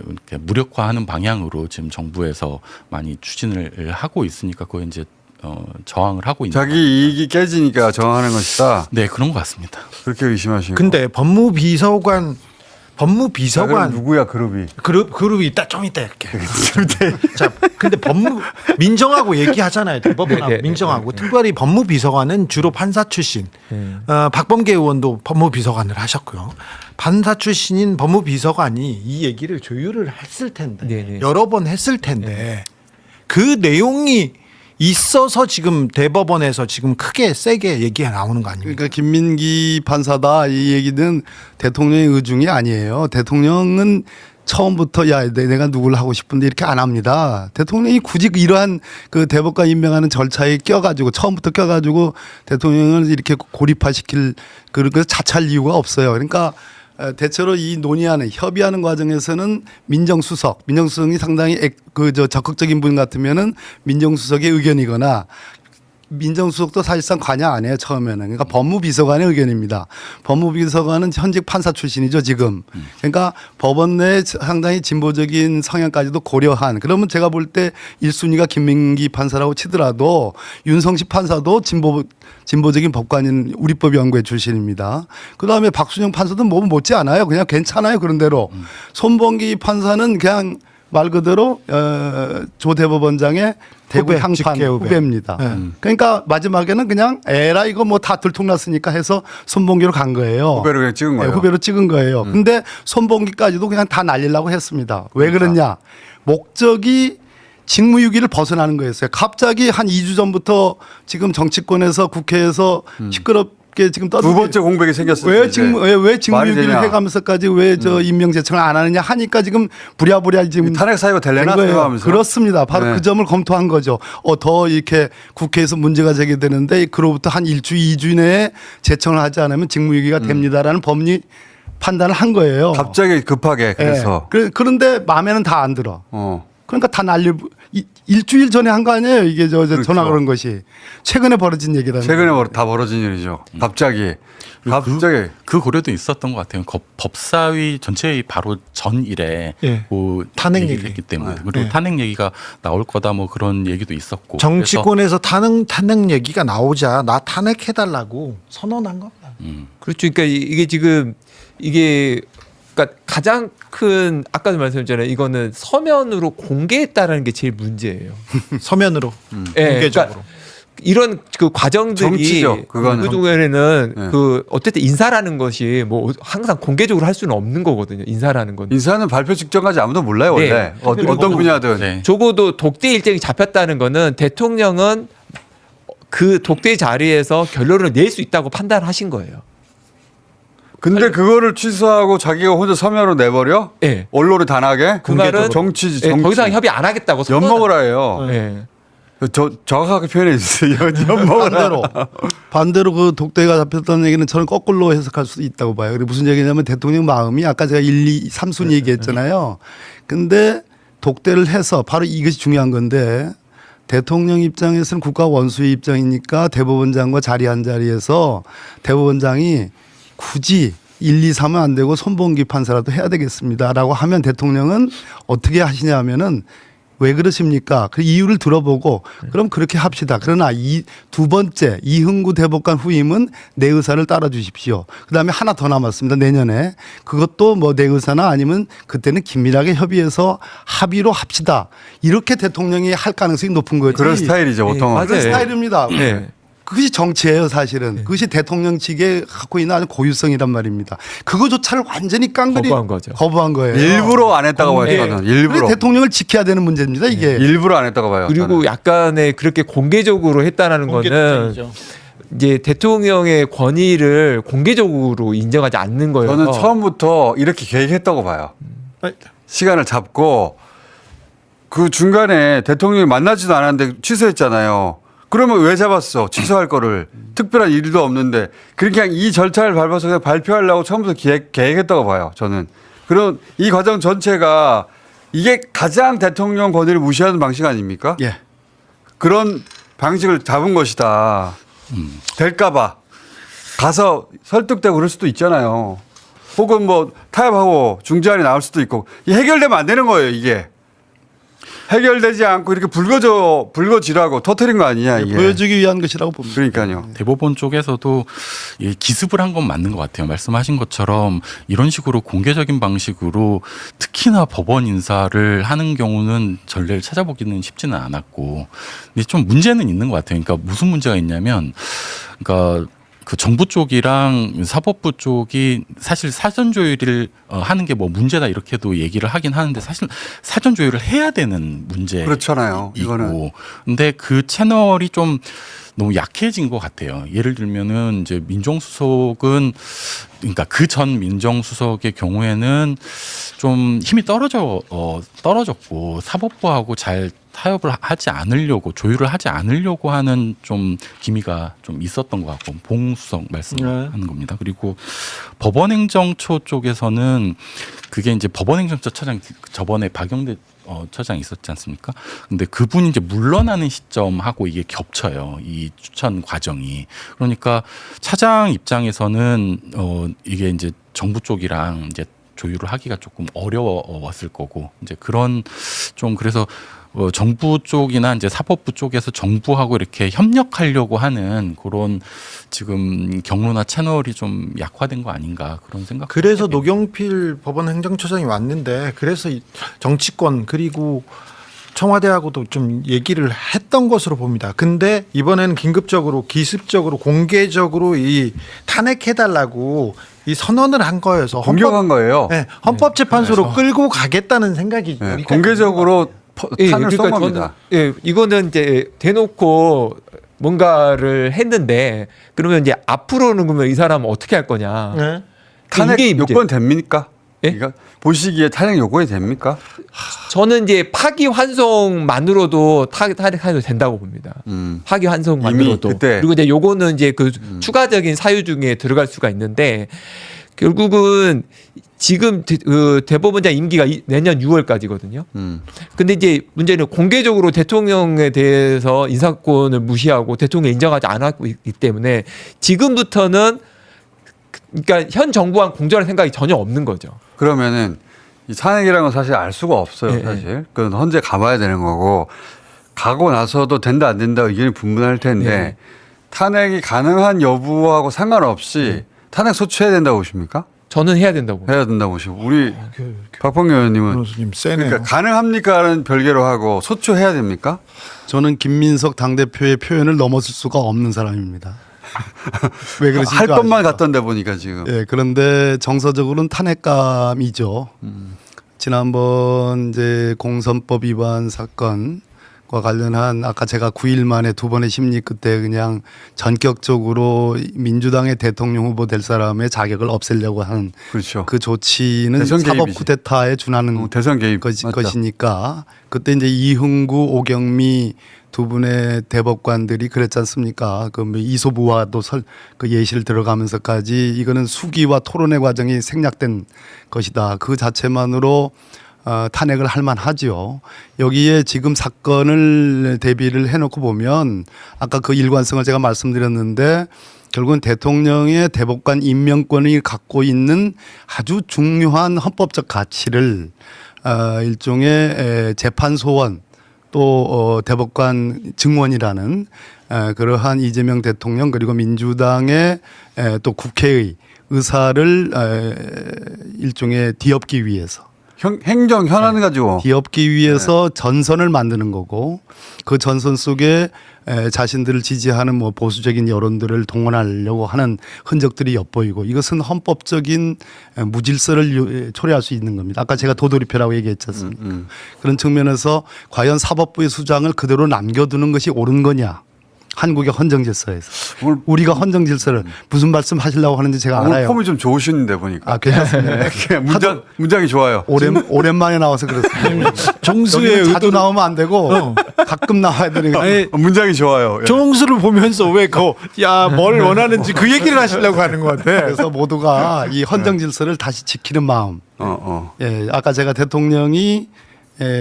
이렇게 무력화하는 방향으로 지금 정부에서 많이 추진을 하고 있으니까 그거 이제 저항을 하고 있는 자기 이익이 깨지니까 저항하는 것이다. 네, 그런 것 같습니다. 그렇게 의심하시고. 근데 법무비서관 법무비서관 누구야 그룹이? 그룹이 있다 좀 있다 이렇게. 자, 근데 민정하고 얘기하잖아요. 대법원하고 민정하고 특별히 법무비서관은 주로 판사 출신. 박범계 의원도 법무비서관을 하셨고요. 판사 출신인 법무비서관이 이 얘기를 조율을 했을 텐데 여러 번 했을 텐데 그 내용이 있어서 지금 대법원에서 지금 크게 세게 얘기가 나오는 거 아닙니까? 그러니까 김민기 판사다 이 얘기는 대통령의 의중이 아니에요. 대통령은 처음부터 야 내가 누구를 하고 싶은데 이렇게 안 합니다. 대통령이 굳이 이러한 그 대법관 임명하는 절차에 껴가지고 처음부터 껴가지고 대통령을 이렇게 고립화시킬 그런 거 자찰 이유가 없어요. 그러니까 대체로 이 논의하는 협의하는 과정에서는 민정수석이 상당히 적극적인 분 같으면은 민정수석의 의견이거나 민정수석도 사실상 관여 안 해요 처음에는. 그러니까 법무비서관의 의견입니다. 법무비서관은 현직 판사 출신이죠 지금. 그러니까 법원 내에 상당히 진보적인 성향까지도 고려한. 그러면 제가 볼 때 1순위가 김민기 판사라고 치더라도 윤성식 판사도 진보적인 법관인 우리법연구회 출신입니다. 그다음에 박순영 판사도 뭐 못지 않아요. 그냥 괜찮아요 그런 대로. 손범기 판사는 그냥 말 그대로 조 대법원장의 대구 향판 후배입니다. 그러니까 마지막에는 그냥 에라 이거 뭐 다 들통났으니까 해서 손봉기로 간 거예요. 후배로 그냥 찍은 거예요. 후배로 찍은 거예요. 근데 손봉기까지도 그냥 다 날리려고 했습니다. 왜 그러냐? 목적이 직무유기를 벗어나는 거였어요. 갑자기 한 2주 전부터 지금 정치권에서 국회에서 시끄럽게 지금 두 번째 공백이 생겼어요. 왜 직무유기를 해가면서까지 왜 저 임명 제청을 안 하느냐 하니까 지금 부랴부랴 지금 탄핵 사유가 될래나 생각하면서 그렇습니다. 바로 그 점을 검토한 거죠. 더 이렇게 국회에서 문제가 제기되는데 그로부터 한 1주, 2주 내에 제청을 하지 않으면 직무유기가 됩니다라는 법리 판단을 한 거예요. 갑자기 급하게 그래서. 그런데 마음에는 다 안 들어. 그러니까 다 일주일 전에 한 거 아니에요. 이게 그렇죠. 전화 그런 것이 최근에 벌어진 얘기라는. 최근에 다 벌어진 일이죠. 갑자기. 그 고려도 있었던 것 같아요. 법사위 전체의 바로 전일에 탄핵 얘기를 했기 때문에 그리고 탄핵 얘기가 나올 거다 뭐 그런 얘기도 있었고 정치권에서 탄핵 얘기가 나오자 나 탄핵해달라고 선언한 겁니다. 그렇죠. 그러니까 이게 지금 그러니까 가장 큰 아까도 말씀드렸잖아요. 이거는 서면으로 공개했다라는 게 제일 문제예요. 서면으로 공개적으로. 그러니까 이런 그 과정들이 정치죠. 그거는. 그동안에는 그 어쨌든 인사라는 것이 뭐 항상 공개적으로 할 수는 없는 거거든요. 인사라는 건. 인사는 발표 직전까지 아무도 몰라요 원래. 어떤 분야든. 적어도 독대 일정이 잡혔다는 거는 대통령은 그 독대 자리에서 결론을 낼 수 있다고 판단하신 거예요. 근데 그거를 취소하고 자기가 혼자 서면으로 내버려? 네. 언론에 다 나게? 그 말은 정치지. 네, 더 이상 협의 안 하겠다고 엿먹으라 해요. 네. 정확하게 표현해 주세요. 엿먹으라. 반대로 그 독대가 잡혔다는 얘기는 저는 거꾸로 해석할 수도 있다고 봐요. 그리고 무슨 얘기냐면 대통령 마음이 아까 제가 1, 2, 3순위 얘기했잖아요. 근데 독대를 해서 바로 이것이 중요한 건데 대통령 입장에서는 국가 원수의 입장이니까 대법원장과 자리한 자리에서 대법원장이 굳이 1, 2, 3은 안 되고 손봉기 판사라도 해야 되겠습니다라고 하면 대통령은 어떻게 하시냐 하면은 왜 그러십니까? 그 이유를 들어보고 그럼 그렇게 합시다. 그러나 이 두 번째 이흥구 대법관 후임은 내 의사를 따라 주십시오. 그다음에 하나 더 남았습니다. 내년에. 그것도 뭐 내 의사나 아니면 그때는 긴밀하게 협의해서 합의로 합시다. 이렇게 대통령이 할 가능성이 높은 거지. 그런 스타일이죠, 보통은. 그런 스타일입니다. 네. 그것이 정치예요, 사실은. 그것이 대통령직에 갖고 있는 아주 고유성이란 말입니다. 그거조차를 완전히 깡그리 거부한 거예요. 일부러 안 했다고 봐요, 저는. 일부러. 대통령을 지켜야 되는 문제입니다, 이게. 일부러 안 했다고 봐요. 그리고 저는. 약간의 그렇게 공개적으로 했다는 거는 이제 대통령의 권위를 공개적으로 인정하지 않는 거예요. 저는 처음부터 이렇게 계획했다고 봐요. 시간을 잡고 그 중간에 대통령이 만나지도 않았는데 취소했잖아요. 그러면 왜 잡았어? 취소할 거를. 특별한 일도 없는데. 그냥 이 절차를 밟아서 그냥 발표하려고 처음부터 계획했다고 봐요. 저는. 그런 이 과정 전체가 이게 가장 대통령 권위를 무시하는 방식 아닙니까? 예. 그런 방식을 잡은 것이다. 될까봐. 가서 설득되고 그럴 수도 있잖아요. 혹은 뭐 타협하고 중재안이 나올 수도 있고. 해결되면 안 되는 거예요, 이게. 해결되지 않고 이렇게 불거지라고 터뜨린 거 아니냐 이게. 보여주기 위한 것이라고 봅니다. 그러니까요. 대법원 쪽에서도 이 기습을 한 건 맞는 것 같아요. 말씀하신 것처럼 이런 식으로 공개적인 방식으로 특히나 법원 인사를 하는 경우는 전례를 찾아보기는 쉽지는 않았고, 근데 좀 문제는 있는 것 같아요. 그러니까 무슨 문제가 있냐면, 그러니까 그 정부 쪽이랑 사법부 쪽이 사실 사전 조율을 하는 게 뭐 문제다 이렇게도 얘기를 하긴 하는데 사실 사전 조율을 해야 되는 문제. 그렇잖아요. 이거는. 근데 그 채널이 좀 너무 약해진 것 같아요. 예를 들면은 이제 민정수석은, 그러니까 그 전 민정수석의 경우에는 좀 힘이 떨어졌고 사법부하고 잘 타협을 하지 않으려고, 조율을 하지 않으려고 하는 좀 기미가 좀 있었던 것 같고, 봉수석 말씀하는 겁니다. 그리고 법원행정처 쪽에서는 그게 이제 법원행정처 처장, 저번에 박영대 처장이 있었지 않습니까? 근데 그분이 이제 물러나는 시점하고 이게 겹쳐요. 이 추천 과정이. 그러니까 차장 입장에서는 이게 이제 정부 쪽이랑 이제 조율을 하기가 조금 어려웠을 거고, 이제 그런 좀, 그래서 정부 쪽이나 이제 사법부 쪽에서 정부하고 이렇게 협력하려고 하는 그런 지금 경로나 채널이 좀 약화된 거 아닌가, 그런 생각. 그래서 노경필 법원 행정처장이 왔는데, 그래서 이 정치권 그리고 청와대하고도 좀 얘기를 했던 것으로 봅니다. 근데 이번에는 긴급적으로, 기습적으로, 공개적으로 이 탄핵해달라고 이 선언을 한 거여서 공격한 거예요. 네, 헌법재판소로 끌고 가겠다는 생각이죠. 네, 공개적으로 탄을 쏜 겁니다. 이거는 이제 대놓고 뭔가를 했는데, 그러면 이제 앞으로는 그러면 이 사람은 어떻게 할 거냐? 네. 탄핵 요건 됩니까? 그러니까 보시기에 탄핵 요건이 됩니까? 저는 이제 파기환송만으로도 탄핵해도 된다고 봅니다. 파기환송만으로도. 그리고 이제 요거는 이제 그 추가적인 사유 중에 들어갈 수가 있는데, 결국은 지금 그 대법원장 임기가 내년 6월까지거든요. 근데 이제 문제는 공개적으로 대통령에 대해서 인사권을 무시하고 대통령 인정하지 않았기 때문에 지금부터는, 그러니까 현 정부와 공정할 생각이 전혀 없는 거죠. 그러면은 이 탄핵이라는 건 사실 알 수가 없어요. 사실 그건 헌재 가봐야 되는 거고, 가고 나서도 된다 안 된다 의견이 분분할 텐데, 탄핵이 가능한 여부하고 상관없이 탄핵 소추해야 된다고 보십니까? 저는 해야 된다고. 해야 된다고 보시고, 우리 박범계 의원님은 그러니까 가능합니까는 별개로 하고 소추해야 됩니까? 저는 김민석 당대표의 표현을 넘어설 수가 없는 사람입니다. 왜 그러신지 할 것만 아시죠? 갖던데 보니까 지금. 예, 그런데 정서적으로는 탄핵감이죠. 지난번 이제 공선법 위반 사건과 관련한, 아까 제가 9일 만에 두 번의 심리 끝에 그냥 전격적으로 민주당의 대통령 후보 될 사람의 자격을 없애려고 하는 그렇죠. 그 조치는 대선 사법 개입이지. 쿠데타에 준하는 대선 개입 것이니까, 그때 이제 이흥구, 오경미 두 분의 대법관들이 그랬지 않습니까? 그 이소부와도 그 예시를 들어가면서까지 이거는 수기와 토론의 과정이 생략된 것이다. 그 자체만으로 탄핵을 할 만하죠. 여기에 지금 사건을 대비를 해놓고 보면, 아까 그 일관성을 제가 말씀드렸는데, 결국은 대통령의 대법관 임명권이 갖고 있는 아주 중요한 헌법적 가치를 일종의 재판 소원, 또 대법관 증원이라는 그러한 이재명 대통령 그리고 민주당의 또 국회의 의사를 일종의 뒤엎기 위해서, 행정 현안 가지고 뒤엎기 위해서 전선을 만드는 거고, 그 전선 속에 자신들을 지지하는 뭐 보수적인 여론들을 동원하려고 하는 흔적들이 엿보이고, 이것은 헌법적인 무질서를 초래할 수 있는 겁니다. 아까 제가 도돌이표라고 얘기했지 않습니까? 그런 측면에서 과연 사법부의 수장을 그대로 남겨두는 것이 옳은 거냐? 한국의 헌정질서에서 우리가 헌정질서를 무슨 말씀 하시려고 하는지 제가 오늘 알아요. 폼이 좀 좋으신데 보니까. 괜찮습니다. 문장이 좋아요. 오랜만에 나와서 그렇습니다. 정수의 자주 의도를 나오면 안 되고 가끔 나와야 되니까. 문장이 좋아요. 정수를 보면서 왜 뭘 원하는지 그 얘기를 하시려고 하는 것 같아. 그래서 모두가 이 헌정질서를 다시 지키는 마음. 예, 아까 제가 대통령이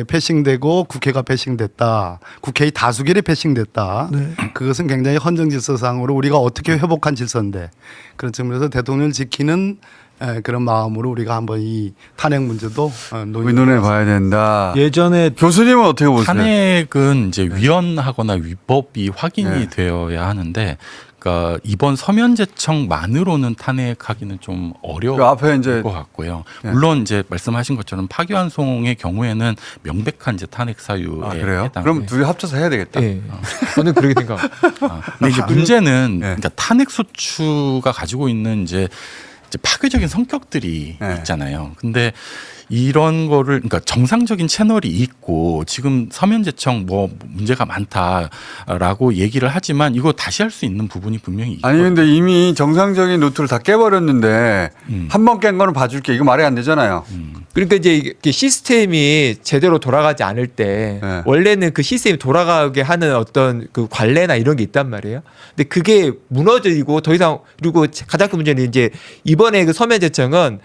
패싱되고 국회가 패싱됐다. 국회의 다수결이 패싱됐다. 그것은 굉장히 헌정질서상으로 우리가 어떻게 회복한 질서인데, 그런 측면에서 대통령을 지키는 그런 마음으로 우리가 한번 이 탄핵 문제도 의논해 봐야 된다. 예전에 교수님은 어떻게 보세요? 탄핵은 이제 위헌하거나 위법이 확인이 되어야 하는데, 그러니까 이번 서면제청만으로는 탄핵하기는 좀 어려울 그 앞에 이제 것 같고요. 물론 이제 말씀하신 것처럼 파기환송의 경우에는 명백한 이제 탄핵 사유에 그래요? 해당해요. 그럼 둘이 합쳐서 해야 되겠다. 저는 그렇게 생각. 근데 이제 문제는 그러니까 탄핵 소추가 가지고 있는 이제 파괴적인 성격들이 있잖아요. 근데 이런 거를 그러니까 정상적인 채널이 있고 지금 서면제청 뭐 문제가 많다라고 얘기를 하지만 이거 다시 할 수 있는 부분이 분명히 있거든요. 아니 근데 이미 정상적인 루트를 다 깨버렸는데 한 번 깬 거는 봐줄게 이거 말이 안 되잖아요. 그러니까 이제 이게 시스템이 제대로 돌아가지 않을 때 원래는 그 시스템이 돌아가게 하는 어떤 그 관례나 이런 게 있단 말이에요. 근데 그게 무너지고 더 이상 그리고 가장 큰 문제는 이제 이번에 그 서면제청은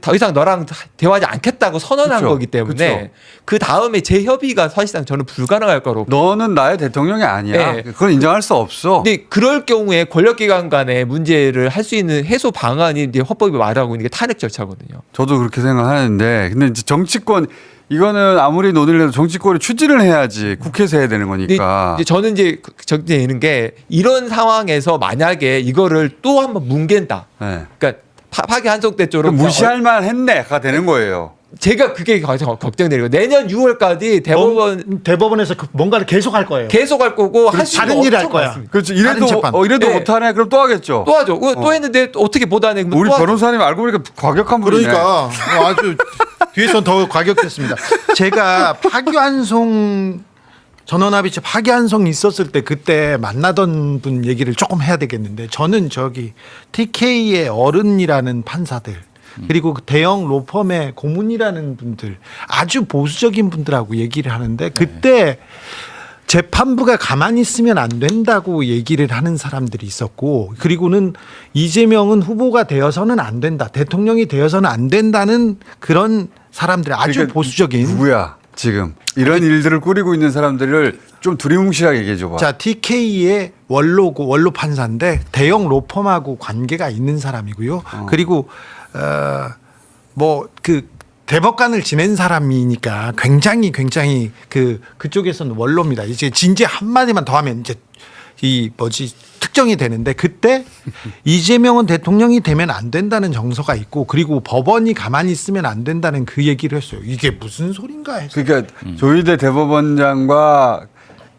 더 이상 너랑 대화하지 않겠다고 선언한 거기 때문에 그 다음에 재협의가 사실상 저는 불가능할 거로. 너는 나의 대통령이 아니야. 그건 인정할 수 없어. 근데 그럴 경우에 권력기관 간의 문제를 할 수 있는 해소 방안이 이제 헌법이 말하고 있는 게 탄핵 절차거든요. 저도 그렇게 생각하는데 근데 이제 정치권 이거는 아무리 논의를 해도 정치권이 추진을 해야지 국회에서 해야 되는 거니까. 이제 저는 이제 적대는 게 이런 상황에서 만약에 이거를 또 한번 뭉갠다. 그러니까 파기환송 때 쪽으로 무시할 만했네가 되는 거예요. 제가 그게 걱정되는 거예요. 내년 6월까지 대법원에서 뭔가를 계속할 거예요. 계속할 거고 할 수 다른 일을 할 거야. 그렇죠. 이래도 못하네. 그럼 또 하겠죠. 또 하죠. 또 했는데 어떻게 못하네. 우리 변호사님 알고 보니까 과격한 분이네. 그러니까 아주 뒤에선 더 과격했습니다. 제가 파기환송 전원합의체 파기환송이 있었을 때 그때 만나던 분 얘기를 조금 해야 되겠는데 저는 저기 TK의 어른이라는 판사들 그리고 대형 로펌의 고문이라는 분들 아주 보수적인 분들하고 얘기를 하는데 그때 재판부가 가만히 있으면 안 된다고 얘기를 하는 사람들이 있었고 그리고는 이재명은 후보가 되어서는 안 된다. 대통령이 되어서는 안 된다는 그런 사람들 아주 그러니까 보수적인. 누구야 지금 이런 일들을 꾸리고 있는 사람들을 좀 두리뭉실하게 얘기해 줘봐. 자, TK의 원로 판사인데 대형 로펌하고 관계가 있는 사람이고요. 그리고 뭐 그 대법관을 지낸 사람이니까 굉장히 그쪽에서는 원로입니다. 이제 진제 한 마디만 더 하면 이제 특정이 되는데 그때 이재명은 대통령이 되면 안 된다는 정서가 있고 그리고 법원이 가만히 있으면 안 된다는 그 얘기를 했어요. 이게 무슨 소린가 했어요. 그러니까 조희대 대법원장과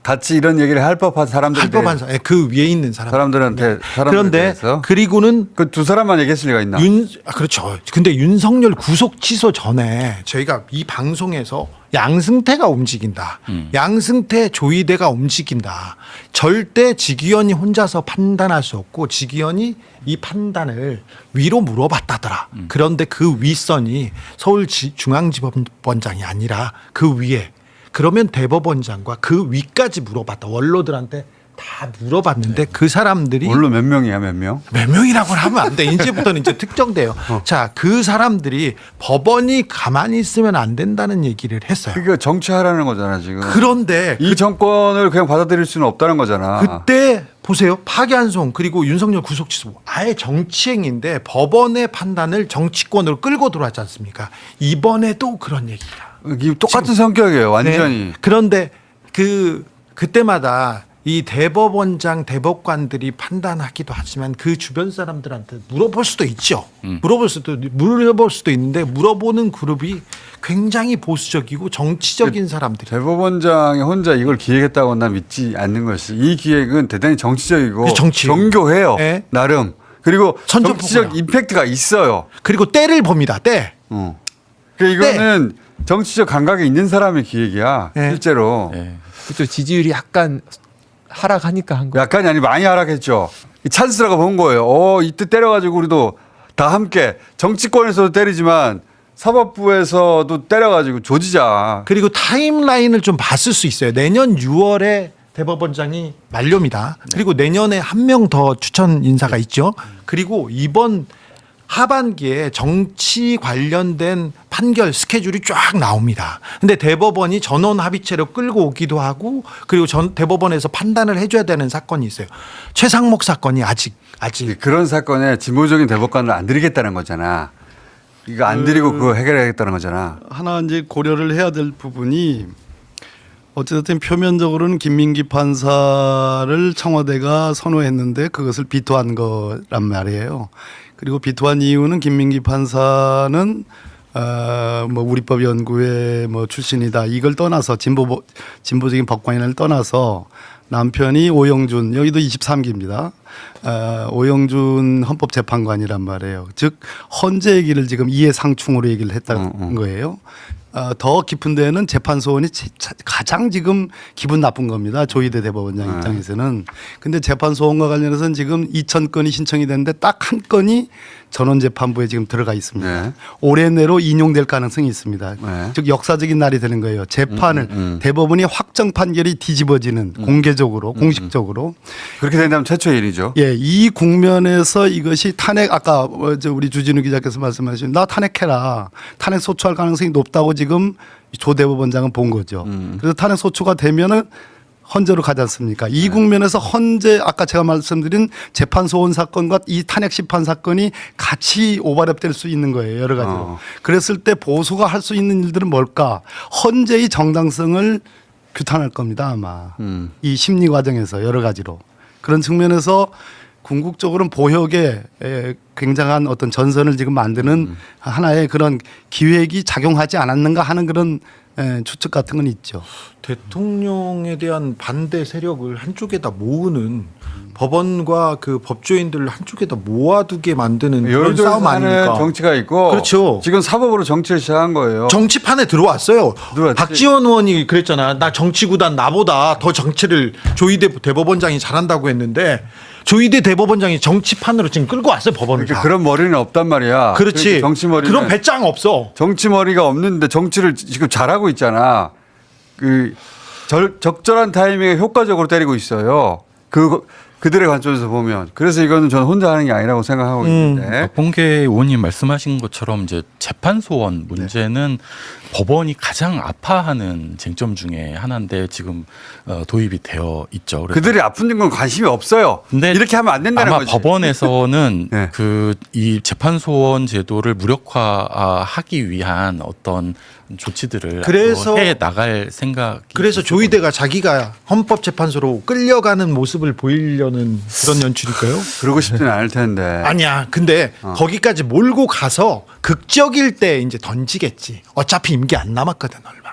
같이 이런 얘기를 할 법한 사람들 그 위에 있는 사람들한테 그런데 그리고는 그 두 사람만 얘기했을 리가 있나? 그렇죠. 근데 윤석열 구속 취소 전에 저희가 이 방송에서 양승태가 움직인다. 양승태 조희대가 움직인다. 절대 지기현이 혼자서 판단할 수 없고 지기현이 이 판단을 위로 물어봤다더라. 그런데 그 윗선이 서울중앙지법원장이 아니라 그 위에 그러면 대법원장과 그 위까지 물어봤다. 원로들한테 다 물어봤는데 그 사람들이 원로 몇 명이야 몇 명? 몇 명이라고 하면 안 돼. 이제부터는 이제 특정돼요. 자, 그 사람들이 법원이 가만히 있으면 안 된다는 얘기를 했어요. 그러니까 정치하라는 거잖아 지금. 그런데 이 정권을 그냥 받아들일 수는 없다는 거잖아. 그때 보세요. 파기환송 그리고 윤석열 구속 취소 아예 정치행위인데 법원의 판단을 정치권으로 끌고 들어왔지 않습니까? 이번에도 그런 얘기야. 이게 똑같은 성격이에요. 완전히. 네. 그런데 그때마다 이 대법관들이 판단하기도 하지만 그 주변 사람들한테 물어볼 수도 있죠. 물어볼 수도 있는데 물어보는 그룹이 굉장히 보수적이고 정치적인 사람들. 대법원장이 혼자 이걸 기획했다고 난 믿지 않는 것이 이 기획은 대단히 정치적이고 정교해요. 네. 나름. 그리고 정치적 임팩트가 있어요. 그리고 때를 봅니다. 때. 이거는 정치적 감각이 있는 사람의 기획이야. 실제로. 그렇죠. 지지율이 약간 하락하니까 한 거. 약간이 아니 많이 하락했죠. 찬스라고 본 거예요. 이때 때려가지고 우리도 다 함께 정치권에서도 때리지만 사법부에서도 때려가지고 조지자. 그리고 타임라인을 좀 봤을 수 있어요. 내년 6월에 대법원장이 만료입니다. 그리고 내년에 한 명 더 추천 인사가 있죠. 그리고 이번 하반기에 정치 관련된 판결 스케줄이 쫙 나옵니다. 근데 대법원이 전원 합의체로 끌고 오기도 하고 그리고 대법원에서 판단을 해줘야 되는 사건이 있어요. 최상목 사건이 아직 그런 사건에 진보적인 대법관을 안 들이겠다는 거잖아. 이거 안 들이고 그거 해결하겠다는 거잖아. 하나 이제 고려를 해야 될 부분이 어쨌든 표면적으로는 김민기 판사를 청와대가 선호했는데 그것을 비토한 거란 말이에요. 그리고 비토한 이유는 김민기 판사는 뭐 우리법 연구회 뭐 출신이다 이걸 떠나서 진보적인 법관인을 떠나서 남편이 오영준 여기도 23기입니다. 오영준 헌법재판관이란 말이에요. 즉 헌재 얘기를 지금 이해상충으로 얘기를 했다는 거예요. 더 깊은 데는 재판소원이 가장 지금 기분 나쁜 겁니다. 조희대 대법원장 입장에서는. 근데 재판소원과 관련해서는 지금 2,000건이 신청이 됐는데 딱 한 건이 전원재판부에 지금 들어가 있습니다. 네. 올해 내로 인용될 가능성이 있습니다. 네. 즉 역사적인 날이 되는 거예요. 재판을 대법원이 확정 판결이 뒤집어지는 공개적으로 공식적으로. 그렇게 된다면 최초의 일이죠. 예, 이 국면에서 이것이 탄핵 아까 우리 주진우 기자께서 말씀하신 나 탄핵해라. 탄핵 소추할 가능성이 높다고 지금 조 대법원장은 본 거죠. 그래서 탄핵 소추가 되면은 헌재로 가지 않습니까? 이 국면에서 헌재 아까 제가 말씀드린 재판 소원 사건과 이 탄핵 심판 사건이 같이 오버랩될 수 있는 거예요. 여러 가지로. 그랬을 때 보수가 할 수 있는 일들은 뭘까? 헌재의 정당성을 규탄할 겁니다. 아마. 이 심리 과정에서 여러 가지로. 그런 측면에서 궁극적으로는 보혁에 굉장한 어떤 전선을 지금 만드는 하나의 그런 기획이 작용하지 않았는가 하는 그런 추측 같은 건 있죠. 대통령에 대한 반대 세력을 한쪽에다 모으는 법원과 그 법조인들을 한쪽에다 모아두게 만드는 그런 싸움 아닙니까? 정치가 있고 그렇죠. 지금 사법으로 정치를 시작한 거예요. 정치판에 들어왔어요. 들어왔지. 박지원 의원이 그랬잖아. 나 정치구단 나보다 더 정치를 조희대 대법원장이 잘한다고 했는데 조희대 대법원장이 정치판으로 지금 끌고 왔어요. 법원을. 그러니까 그런 머리는 없단 말이야. 그렇지. 정치 머리 그런 배짱 없어. 정치 머리가 없는데 정치를 지금 잘하고 있잖아. 그 적절한 타이밍에 효과적으로 때리고 있어요. 그들의 관점에서 보면. 그래서 이거는 저는 혼자 하는 게 아니라고 생각하고 있는데. 박범계 의원님 말씀하신 것처럼 이제 재판 소원 문제는 법원이 가장 아파하는 쟁점 중에 하나인데 지금 도입이 되어 있죠. 그래서 그들이 아픈 건 관심이 없어요. 근데 이렇게 하면 안 된다는 아마 거지. 법원에서는 네. 이 재판 소원 제도를 무력화하기 위한 어떤 조치들을 그래서 해 나갈 생각. 그래서 조희대가 자기가 헌법재판소로 끌려가는 모습을 보이려는 그런 연출일까요? 그러고 싶지는 않을 텐데. 아니야. 근데 거기까지 몰고 가서 극적일 때 이제 던지겠지. 어차피 임기 안 남았거든 얼마.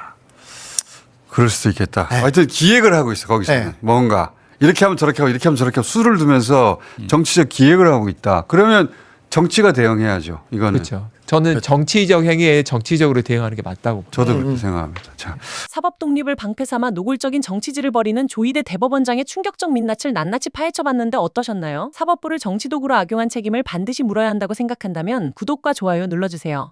그럴 수도 있겠다. 네. 하여튼 기획을 하고 있어 거기서는. 네. 뭔가 이렇게 하면 저렇게 하고 이렇게 하면 저렇게 하고 수를 두면서 정치적 기획을 하고 있다. 그러면 정치가 대응해야죠. 이거는. 그렇죠. 저는 정치적 행위에 정치적으로 대응하는 게 맞다고 봅니다. 저도 그렇게 생각합니다. 자. 사법 독립을 방패 삼아 노골적인 정치질을 벌이는 조희대 대법원장의 충격적 민낯을 낱낱이 파헤쳐봤는데 어떠셨나요? 사법부를 정치 도구로 악용한 책임을 반드시 물어야 한다고 생각한다면 구독과 좋아요 눌러주세요.